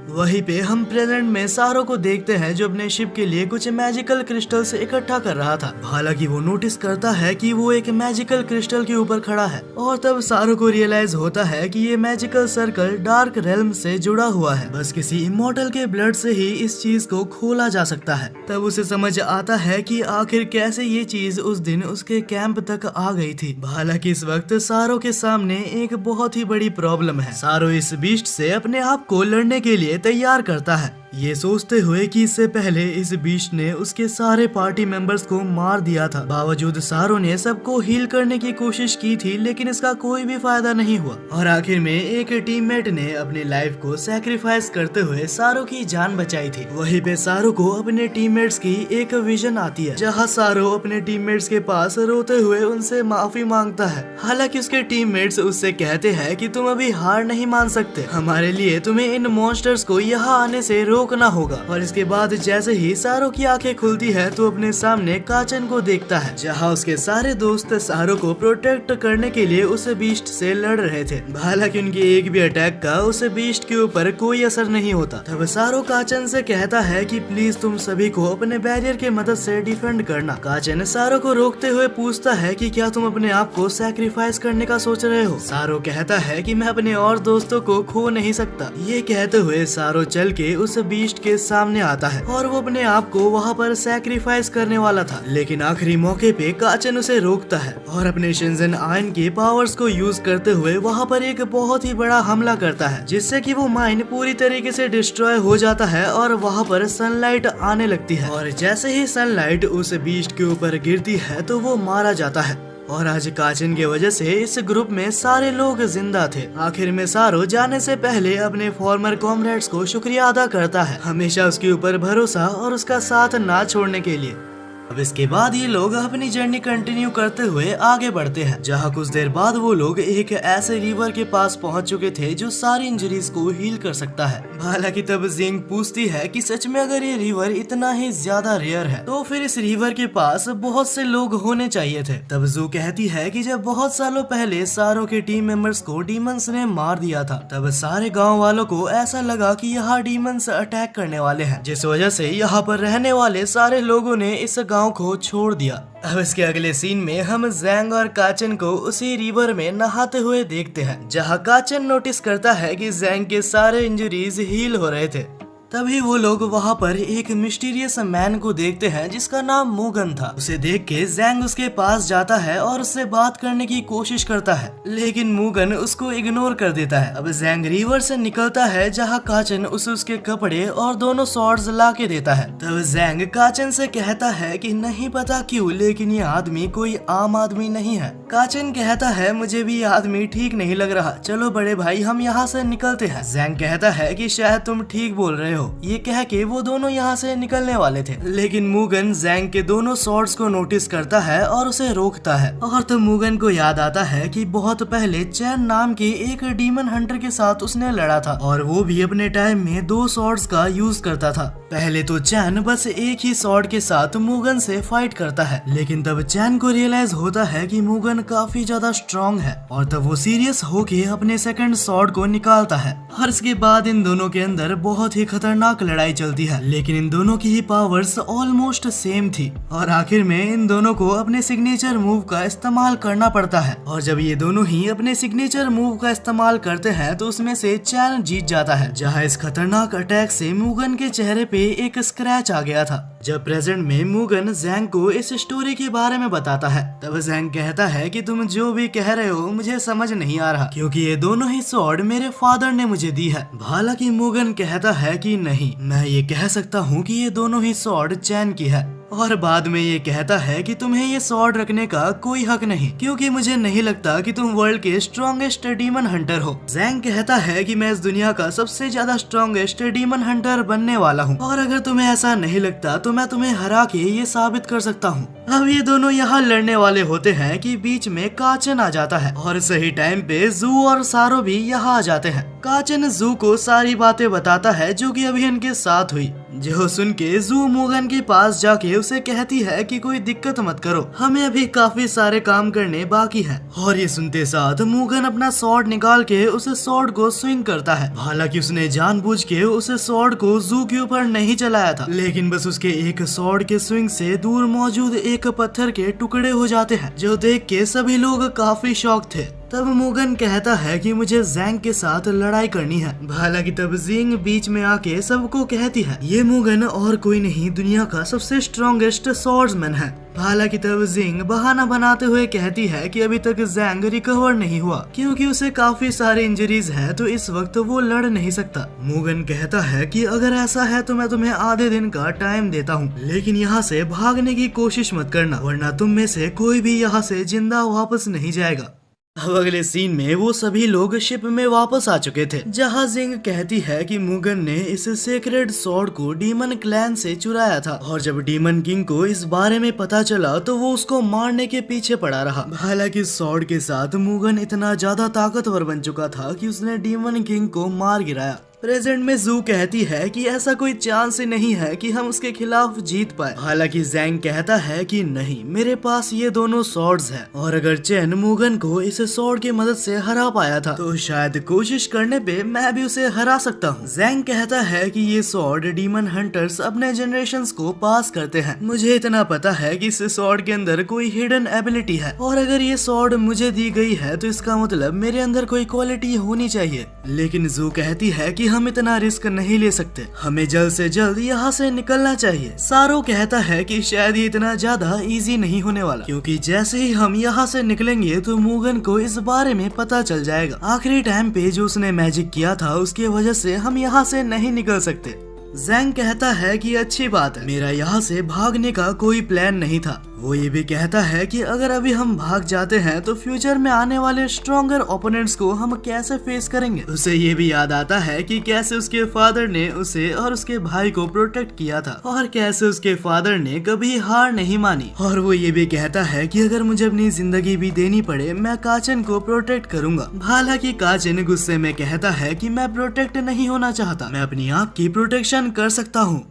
वहीं पे हम प्रेजेंट में सारो को देखते हैं जो अपने शिप के लिए कुछ मैजिकल क्रिस्टल्स इकट्ठा कर रहा था। हालांकि वो नोटिस करता है कि वो एक मैजिकल क्रिस्टल के ऊपर खड़ा है और तब सारो को रियलाइज होता है कि ये मैजिकल सर्कल डार्क रेल्म से जुड़ा हुआ है। बस किसी इमॉर्टल के ब्लड से ही इस चीज को खोला जा सकता है। तब उसे समझ आता है कि आखिर कैसे ये चीज उस दिन उसके कैंप तक आ गई थी। हालांकि इस वक्त सारो के सामने एक बहुत ही बड़ी प्रॉब्लम है। सारो इस बीस्ट से अपने आप को लड़ने के लिए तैयार करता है, ये सोचते हुए कि इससे पहले इस बीस्ट ने उसके सारे पार्टी मेंबर्स को मार दिया था। बावजूद सारो ने सबको हील करने की कोशिश की थी लेकिन इसका कोई भी फायदा नहीं हुआ और आखिर में एक टीममेट ने अपनी लाइफ को सैक्रिफाइस करते हुए सारो की जान बचाई थी। वहीं पे सारो को अपने टीममेट्स की एक विजन आती है जहां सारो अपने टीममेट्स के पास रोते हुए उनसे माफी मांगता है। हालांकि उसके टीममेट्स उससे कहते हैं कि तुम अभी हार नहीं मान सकते, हमारे लिए तुम्हें इन मॉन्स्टर्स को यहाँ आने से रोकना होगा। और इसके बाद जैसे ही सारो की आंखें खुलती है तो अपने सामने काचन को देखता है जहां उसके सारे दोस्त सारो को प्रोटेक्ट करने के लिए उस बीस्ट से लड़ रहे थे। हालांकि उनके एक भी अटैक का उस बीस्ट के ऊपर कोई असर नहीं होता। तब सारो काचन से कहता है कि प्लीज तुम सभी को अपने बैरियर के मदद से डिफेंड करना। काचन सारो को रोकते हुए पूछता है कि क्या तुम अपने आप को सैक्रिफाइस करने का सोच रहे हो। सारो कहता है कि मैं अपने और दोस्तों को खो नहीं सकता। ये कहते हुए सारो चल के उस बीस्ट के सामने आता है और वो अपने आप को वहाँ पर सैक्रिफाइस करने वाला था, लेकिन आखिरी मौके पे काचन उसे रोकता है और अपने शिनजन आयन के पावर्स को यूज करते हुए वहाँ पर एक बहुत ही बड़ा हमला करता है, जिससे कि वो माइन पूरी तरीके से डिस्ट्रॉय हो जाता है और वहाँ पर सनलाइट आने लगती है। और जैसे ही सनलाइट उस बीस्ट के ऊपर गिरती है तो वो मारा जाता है। और आज काचिन की वजह से इस ग्रुप में सारे लोग जिंदा थे। आखिर में सारो जाने से पहले अपने फॉर्मर कॉमरेड्स को शुक्रिया अदा करता है, हमेशा उसके ऊपर भरोसा और उसका साथ ना छोड़ने के लिए। अब इसके बाद ये लोग अपनी जर्नी कंटिन्यू करते हुए आगे बढ़ते हैं, जहाँ कुछ देर बाद वो लोग एक ऐसे रिवर के पास पहुंच चुके थे जो सारी इंजरीज को हील कर सकता है। हालांकि तब जिंग पूछती है कि सच में अगर ये रिवर इतना ही ज्यादा रेयर है तो फिर इस रिवर के पास बहुत से लोग होने चाहिए थे। तब जू कहती है कि जब बहुत सालों पहले सारो के टीम मेंबर्स को डीमंस ने मार दिया था, तब सारे गाँव वालों को ऐसा लगा कि यहाँ डीमंस अटैक करने वाले हैं, जिस वजह से यहाँ पर रहने वाले सारे लोगों ने इस गाँव को छोड़ दिया। अब इसके अगले सीन में हम जैंग और काचन को उसी रिवर में नहाते हुए देखते हैं, जहां काचन नोटिस करता है कि जैंग के सारे इंजरीज हील हो रहे थे। तभी वो लोग वहाँ पर एक मिस्टीरियस मैन को देखते हैं जिसका नाम मूगन था। उसे देख के जैंग उसके पास जाता है और उससे बात करने की कोशिश करता है, लेकिन मूगन उसको इग्नोर कर देता है। अब जैंग रिवर से निकलता है जहाँ काचन उसे उसके कपड़े और दोनों स्वॉर्ड्स ला के देता है। तब जैंग काचन से कहता है कि नहीं पता क्यों, लेकिन ये आदमी कोई आम आदमी नहीं है। काचन कहता है मुझे भी ये आदमी ठीक नहीं लग रहा, चलो बड़े भाई हम यहाँ से निकलते हैं। जैंग कहता है कि शायद तुम ठीक बोल रहे हो। ये कह के वो दोनों यहाँ से निकलने वाले थे, लेकिन मूगन जैंग के दोनों स्वॉर्ड्स को नोटिस करता है और उसे रोकता है। और तो मूगन को याद आता है कि बहुत पहले चैन नाम के एक डीमन हंटर के साथ उसने लड़ा था और वो भी अपने टाइम में 2 स्वॉर्ड्स का यूज करता था। पहले तो चैन बस एक ही स्वॉर्ड के साथ मूगन से फाइट करता है, लेकिन तब चैन को रियलाइज होता है कि मूगन काफी ज्यादा स्ट्रॉन्ग है और तब वो सीरियस होके अपने सेकंड स्वॉर्ड को निकालता है। और इसके बाद इन दोनों के अंदर बहुत ही खतरनाक लड़ाई चलती है, लेकिन इन दोनों की ही पावर्स ऑलमोस्ट सेम थी और आखिर में इन दोनों को अपने सिग्नेचर मूव का इस्तेमाल करना पड़ता है। और जब ये दोनों ही अपने सिग्नेचर मूव का इस्तेमाल करते हैं तो उसमें से चैन जीत जाता है, जहाँ इस खतरनाक अटैक से मूगन के चेहरे पे एक स्क्रैच आ गया था। जब प्रेजेंट में मूगन जैंग को इस स्टोरी के बारे में बताता है, तब जैंग कहता है कि तुम जो भी कह रहे हो मुझे समझ नहीं आ रहा, क्योंकि ये दोनों ही स्वॉर्ड मेरे फादर ने मुझे दी है। हालांकि मूगन कहता है कि नहीं, मैं ये कह सकता हूँ कि ये दोनों ही स्वॉर्ड चैन की है। और बाद में ये कहता है कि तुम्हें ये स्वॉर्ड रखने का कोई हक नहीं, क्योंकि मुझे नहीं लगता कि तुम वर्ल्ड के स्ट्रॉन्गेस्ट डीमन हंटर हो। जैंग कहता है कि मैं इस दुनिया का सबसे ज्यादा स्ट्रॉन्गेस्ट डीमन हंटर बनने वाला हूँ, और अगर तुम्हें ऐसा नहीं लगता तो मैं तुम्हें हरा के ये साबित कर सकता हूँ। अब ये दोनों यहाँ लड़ने वाले होते हैं कि बीच में काचन आ जाता है और सही टाइम पे जू और सारो भी यहाँ आ जाते हैं। काचन जू को सारी बातें बताता है जो कि अभी इनके साथ हुई, जो सुन के जू मूगन के पास जाके उसे कहती है कि कोई दिक्कत मत करो, हमें अभी काफी सारे काम करने बाकी हैं। और ये सुनते साथ मूगन अपना स्वॉर्ड निकाल के उस स्वॉर्ड को स्विंग करता है। हालांकि उसने जानबूझ के उस स्वॉर्ड को जू के ऊपर नहीं चलाया था, लेकिन बस उसके एक स्वॉर्ड के स्विंग से दूर मौजूद एक पत्थर के टुकड़े हो जाते हैं, जो देख के सभी लोग काफी शॉक थे। तब मूगन कहता है कि मुझे जैंग के साथ लड़ाई करनी है। हालांकि तब जिंग बीच में आके सबको कहती है ये मूगन और कोई नहीं, दुनिया का सबसे स्ट्रॉन्गेस्ट स्वॉर्ड्समैन है। हालांकि तब जिंग बहाना बनाते हुए कहती है कि अभी तक जैंग रिकवर नहीं हुआ, क्योंकि उसे काफी सारे इंजरीज है, तो इस वक्त वो लड़ नहीं सकता। मूगन कहता है कि अगर ऐसा है तो मैं तुम्हें आधे दिन का टाइम देता हूँ, लेकिन यहाँ से भागने की कोशिश मत करना, वरना तुम में से कोई भी यहाँ से जिंदा वापस नहीं जाएगा। अब अगले सीन में वो सभी लोग शिप में वापस आ चुके थे, जहाँ जिंग कहती है कि मूगन ने इस सेक्रेड स्वॉर्ड को डीमन क्लैन से चुराया था, और जब डीमन किंग को इस बारे में पता चला तो वो उसको मारने के पीछे पड़ा रहा। हालांकि स्वॉर्ड के साथ मूगन इतना ज्यादा ताकतवर बन चुका था कि उसने डीमन किंग को मार गिराया। प्रेजेंट में जू कहती है कि ऐसा कोई चांस ही नहीं है कि हम उसके खिलाफ जीत पाए। हालांकि जैंग कहता है कि नहीं, मेरे पास ये दोनों स्वॉर्ड्स हैं, और अगर चैन मूगन को इस स्वॉर्ड की मदद से हरा पाया था तो शायद कोशिश करने पे मैं भी उसे हरा सकता हूँ। जैंग कहता है कि ये स्वॉर्ड डीमन हंटर्स अपने जनरेशंस को पास करते हैं। मुझे इतना पता है कि इस स्वॉर्ड के अंदर कोई हिडन एबिलिटी है, और अगर ये स्वॉर्ड मुझे दी गई है तो इसका मतलब मेरे अंदर कोई क्वालिटी होनी चाहिए। लेकिन जू कहती है कि हम इतना रिस्क नहीं ले सकते, हमें जल्द से जल्द यहाँ से निकलना चाहिए। सारो कहता है कि शायद ये इतना ज्यादा इजी नहीं होने वाला, क्योंकि जैसे ही हम यहाँ से निकलेंगे तो मुगन को इस बारे में पता चल जाएगा। आखिरी टाइम पे जो उसने मैजिक किया था उसकी वजह से हम यहाँ से नहीं निकल सकते। जैंग कहता है कि अच्छी बात है, मेरा यहाँ से भागने का कोई प्लान नहीं था। वो ये भी कहता है कि अगर अभी हम भाग जाते हैं तो फ्यूचर में आने वाले स्ट्रॉन्गर ओपोनेंट्स को हम कैसे फेस करेंगे। उसे ये भी याद आता है कि कैसे उसके फादर ने उसे और उसके भाई को प्रोटेक्ट किया था और कैसे उसके फादर ने कभी हार नहीं मानी। और वो ये भी कहता है कि अगर मुझे अपनी जिंदगी भी देनी पड़े मैं काचन को प्रोटेक्ट करूंगा। हालांकि काचन गुस्से में कहता है कि मैं प्रोटेक्ट नहीं होना चाहता, मैं अपनी आप की प्रोटेक्शन कर सकता हूँ।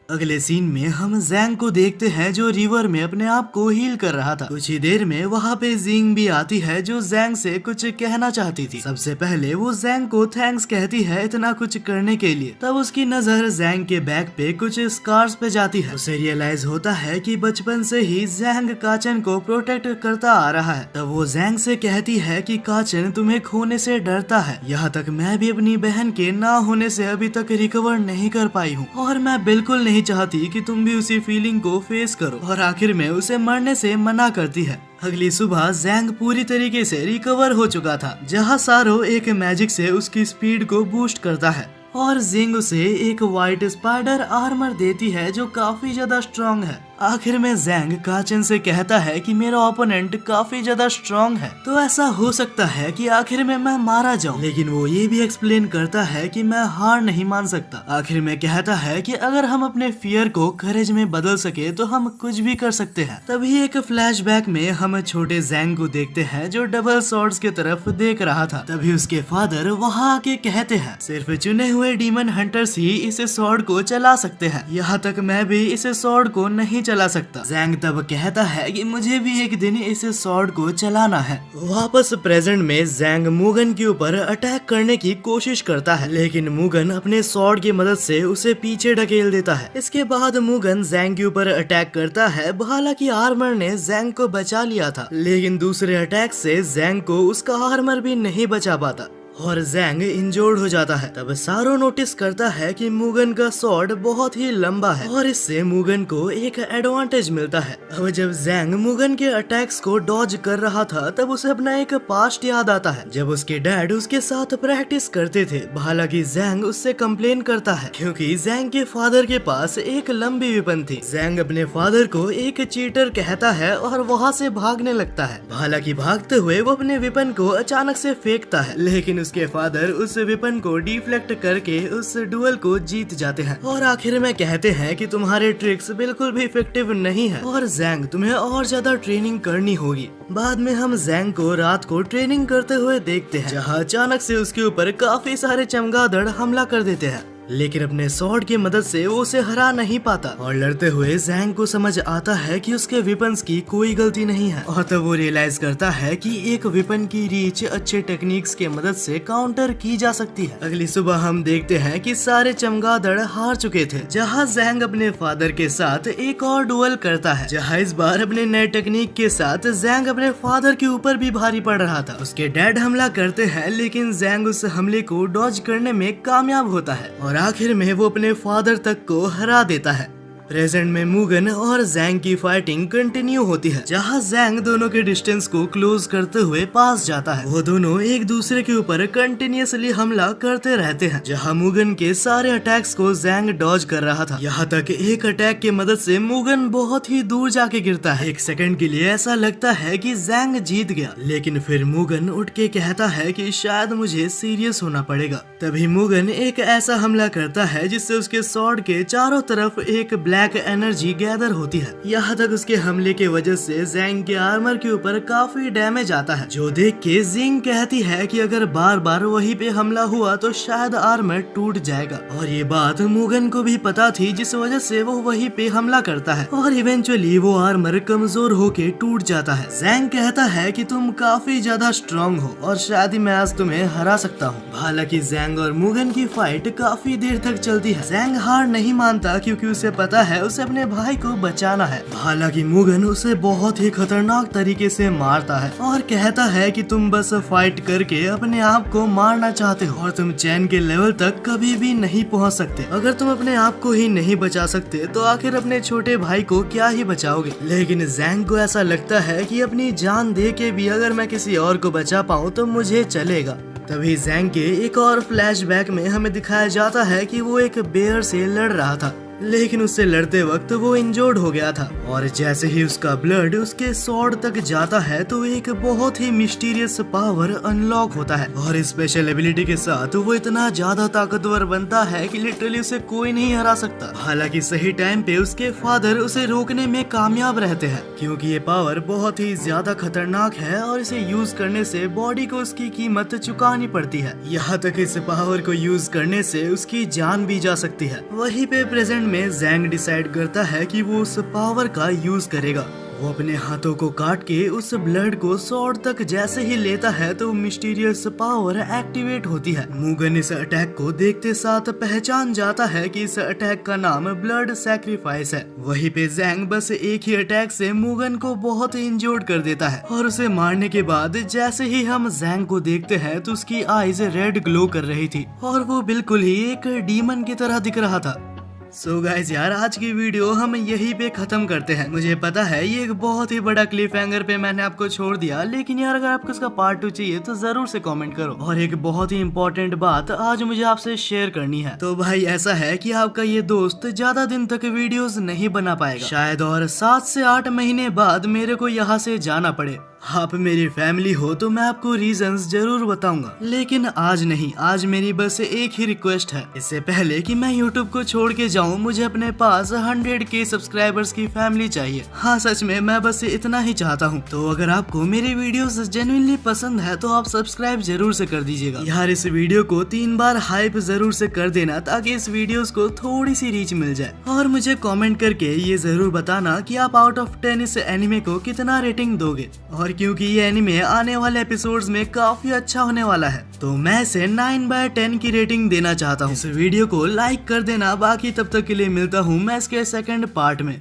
अगले सीन में हम जैंग को देखते हैं जो रिवर में अपने आप को हील कर रहा था। कुछ ही देर में वहाँ पे जिंग भी आती है जो जैंग से कुछ कहना चाहती थी। सबसे पहले वो जैंग को थैंक्स कहती है इतना कुछ करने के लिए। तब उसकी नजर जैंग के बैक पे कुछ स्कार्स पे जाती है। उसे रियलाइज होता है कि बचपन से ही जैंग काचन को प्रोटेक्ट करता आ रहा है। तब वो जैंग से कहती है कि काचन तुम्हें खोने से डरता है, यहाँ तक मैं भी अपनी बहन के ना होने से अभी तक रिकवर नहीं कर पाई हूँ और मैं बिल्कुल नहीं चाहती कि तुम भी उसी फीलिंग को फेस करो। और आखिर में उसे मरने से मना करती है। अगली सुबह जैंग पूरी तरीके से रिकवर हो चुका था, जहाँ सारो एक मैजिक से उसकी स्पीड को बूस्ट करता है और जिंग उसे एक व्हाइट स्पाइडर आर्मर देती है जो काफी ज्यादा स्ट्रॉन्ग है। आखिर में जैंग काचन से कहता है कि मेरा ओपोनेंट काफी ज्यादा स्ट्रॉन्ग है, तो ऐसा हो सकता है कि आखिर में मैं मारा जाऊं। लेकिन वो ये भी एक्सप्लेन करता है कि मैं हार नहीं मान सकता। आखिर में कहता है कि अगर हम अपने फियर को करेज में बदल सके तो हम कुछ भी कर सकते हैं। तभी एक फ्लैशबैक में हम छोटे जैंग को देखते हैं जो डबल सॉर्ड्स की तरफ देख रहा था। तभी उसके फादर वहाँ आके कहते हैं सिर्फ चुने हुए डीमन हंटर्स ही इस सॉर्ड को चला सकते हैं, यहाँ तक मैं भी इस सॉर्ड को नहीं चला सकता। जैंग तब कहता है कि मुझे भी एक दिन इस सॉर्ड को चलाना है। वापस प्रेजेंट में जैंग मुगन के ऊपर अटैक करने की कोशिश करता है, लेकिन मुगन अपने सॉर्ड की मदद से उसे पीछे ढकेल देता है। इसके बाद मुगन जैंग के ऊपर अटैक करता है। हालांकि आर्मर ने जैंग को बचा लिया था, लेकिन दूसरे अटैक से जैंग को उसका आर्मर भी नहीं बचा पाता और जैंग इंजोर्ड हो जाता है। तब सारो नोटिस करता है कि मुगन का स्वॉर्ड बहुत ही लंबा है और इससे मुगन को एक एडवांटेज मिलता है। अब जब जैंग मुगन के अटैक्स को डॉज कर रहा था तब उसे अपना एक पास्ट याद आता है जब उसके डैड उसके साथ प्रैक्टिस करते थे। हालांकि जैंग उससे कंप्लेन करता है क्योंकि जैंग के फादर के पास एक लंबी वेपन थी। जैंग अपने फादर को एक चीटर कहता है और वहाँ से भागने लगता है। हालांकि भागते हुए वो अपने वेपन को अचानक से फेंकता है, लेकिन उसके फादर उस वेपन को डिफ्लेक्ट करके उस डुएल को जीत जाते हैं और आखिर में कहते हैं कि तुम्हारे ट्रिक्स बिल्कुल भी इफेक्टिव नहीं है और जैंग तुम्हें और ज्यादा ट्रेनिंग करनी होगी। बाद में हम जैंग को रात को ट्रेनिंग करते हुए देखते हैं, जहां अचानक से उसके ऊपर काफी सारे चमगादड़ हमला कर देते हैं, लेकिन अपने स्वॉर्ड की मदद से वो उसे हरा नहीं पाता और लड़ते हुए जैंग को समझ आता है कि उसके वेपन्स की कोई गलती नहीं है और तब वो रियलाइज करता है कि एक वेपन की रीच अच्छे टेक्निक्स के मदद से काउंटर की जा सकती है। अगली सुबह हम देखते हैं कि सारे चमगादड़ हार चुके थे, जहां जैंग अपने फादर के साथ एक और डुएल करता है, जहां इस बार अपने नए टेक्निक के साथ जैंग अपने फादर के ऊपर भी भारी पड़ रहा था। उसके डैड हमला करते हैं, लेकिन जैंग उस हमले को डॉज करने में कामयाब होता है और आखिर में वो अपने फादर तक को हरा देता है। प्रेजेंट में मुगन और जैंग की फाइटिंग कंटिन्यू होती है, जहां जैंग दोनों के डिस्टेंस को क्लोज करते हुए पास जाता है। वो दोनों एक दूसरे के ऊपर कंटिन्यूअसली हमला करते रहते हैं, जहां मुगन के सारे अटैक्स को जैंग डॉज कर रहा था। यहाँ तक एक अटैक की मदद से मुगन बहुत ही दूर जाके गिरता है। एक सेकंड के लिए ऐसा लगता है कि जैंग जीत गया, लेकिन फिर मुगन उठ के कहता है कि शायद मुझे सीरियस होना पड़ेगा। तभी मुगन एक ऐसा हमला करता है जिससे उसके स्वॉर्ड के चारों तरफ एक ब्लैक एनर्जी गैदर होती है। यहाँ तक उसके हमले के वजह से जैंग के आर्मर के ऊपर काफी डैमेज आता है, जो देख के जिंग कहती है कि अगर बार बार वहीं पे हमला हुआ तो शायद आर्मर टूट जाएगा। और ये बात मुगन को भी पता थी, जिस वजह से वो वहीं पे हमला करता है और इवेंचुअली वो आर्मर कमजोर होके टूट जाता है। जैंग कहता है कि तुम काफी ज्यादा स्ट्रॉन्ग हो और शायद ही मैं आज तुम्हें हरा सकता हूँ। हालांकि जैंग और मुगन की फाइट काफी देर तक चलती है। जैंग हार नहीं मानता क्योंकि उसे पता है उसे अपने भाई को बचाना है। हालांकि मुगन उसे बहुत ही खतरनाक तरीके से मारता है और कहता है कि तुम बस फाइट करके अपने आप को मारना चाहते हो और तुम चैन के लेवल तक कभी भी नहीं पहुंच सकते। अगर तुम अपने आप को ही नहीं बचा सकते तो आखिर अपने छोटे भाई को क्या ही बचाओगे। लेकिन ज़ैंग को ऐसा लगता है कि अपनी जान दे के भी अगर मैं किसी और को बचा पाऊँ तो मुझे चलेगा। तभी ज़ैंग के एक और फ्लैशबैक में हमें दिखाया जाता है कि वो एक बेयर से लड़ रहा था, लेकिन उससे लड़ते वक्त वो इंजर्ड हो गया था और जैसे ही उसका ब्लड उसके स्वॉर्ड तक जाता है तो एक बहुत ही मिस्टीरियस पावर अनलॉक होता है और स्पेशल एबिलिटी के साथ वो इतना ज्यादा ताकतवर बनता है कि लिटरली उसे कोई नहीं हरा सकता। हालांकि सही टाइम पे उसके फादर उसे रोकने में कामयाब रहते हैं क्योंकि ये पावर बहुत ही ज्यादा खतरनाक है और इसे यूज करने से बॉडी को उसकी कीमत चुकानी पड़ती है। यहाँ तक इस पावर को यूज करने से उसकी जान भी जा सकती है। वहीं पे प्रेजेंट में ज़ैंग डिसाइड करता है कि वो उस पावर का यूज करेगा। वो अपने हाथों को काट के उस ब्लड को स्वॉर्ड तक जैसे ही लेता है तो मिस्टीरियस पावर एक्टिवेट होती है। मुगन इस अटैक को देखते साथ पहचान जाता है कि इस अटैक का नाम ब्लड सैक्रिफाइस है। वहीं पे ज़ैंग बस एक ही अटैक से मुगन को बहुत इंजर्ड कर देता है और उसे मारने के बाद जैसे ही हम ज़ैंग को देखते हैं तो उसकी आईज रेड ग्लो कर रही थी और वो बिल्कुल ही एक डीमन की तरह दिख रहा था। सो गाइस यार, आज की वीडियो हम यहीं पे खत्म करते हैं। मुझे पता है ये एक बहुत ही बड़ा क्लिफ हैंगर पे मैंने आपको छोड़ दिया, लेकिन यार अगर आपको इसका पार्ट 2 चाहिए तो जरूर से कमेंट करो। और एक बहुत ही इम्पोर्टेंट बात आज मुझे आपसे शेयर करनी है। तो भाई ऐसा है कि आपका ये दोस्त ज्यादा दिन तक वीडियोस नहीं बना पाएगा शायद, और 7 से 8 महीने बाद मेरे को यहाँ से जाना पड़े। आप मेरी फैमिली हो तो मैं आपको रीजंस जरूर बताऊंगा, लेकिन आज नहीं। आज मेरी बस एक ही रिक्वेस्ट है, इससे पहले कि मैं यूट्यूब को छोड़ के जाऊं मुझे अपने पास 100K सब्सक्राइबर्स की फैमिली चाहिए। हाँ सच में मैं बस इतना ही चाहता हूं। तो अगर आपको मेरी वीडियोस जेन्युइनली पसंद है तो आप सब्सक्राइब जरूर से कर दीजिएगा यार। इस वीडियो को 3 बार हाइप जरूर से कर देना ताकि इस वीडियोस को थोड़ी सी रीच मिल जाए। और मुझे कॉमेंट करके ये जरूर बताना कि आप आउट ऑफ 10 इस एनिमे को कितना रेटिंग दोगे। और क्योंकि ये एनिमे आने वाले एपिसोड्स में काफी अच्छा होने वाला है तो मैं इसे 9/10 की रेटिंग देना चाहता हूँ। इस वीडियो को लाइक कर देना। बाकी तब तक के लिए मिलता हूँ मैं इसके सेकंड पार्ट में।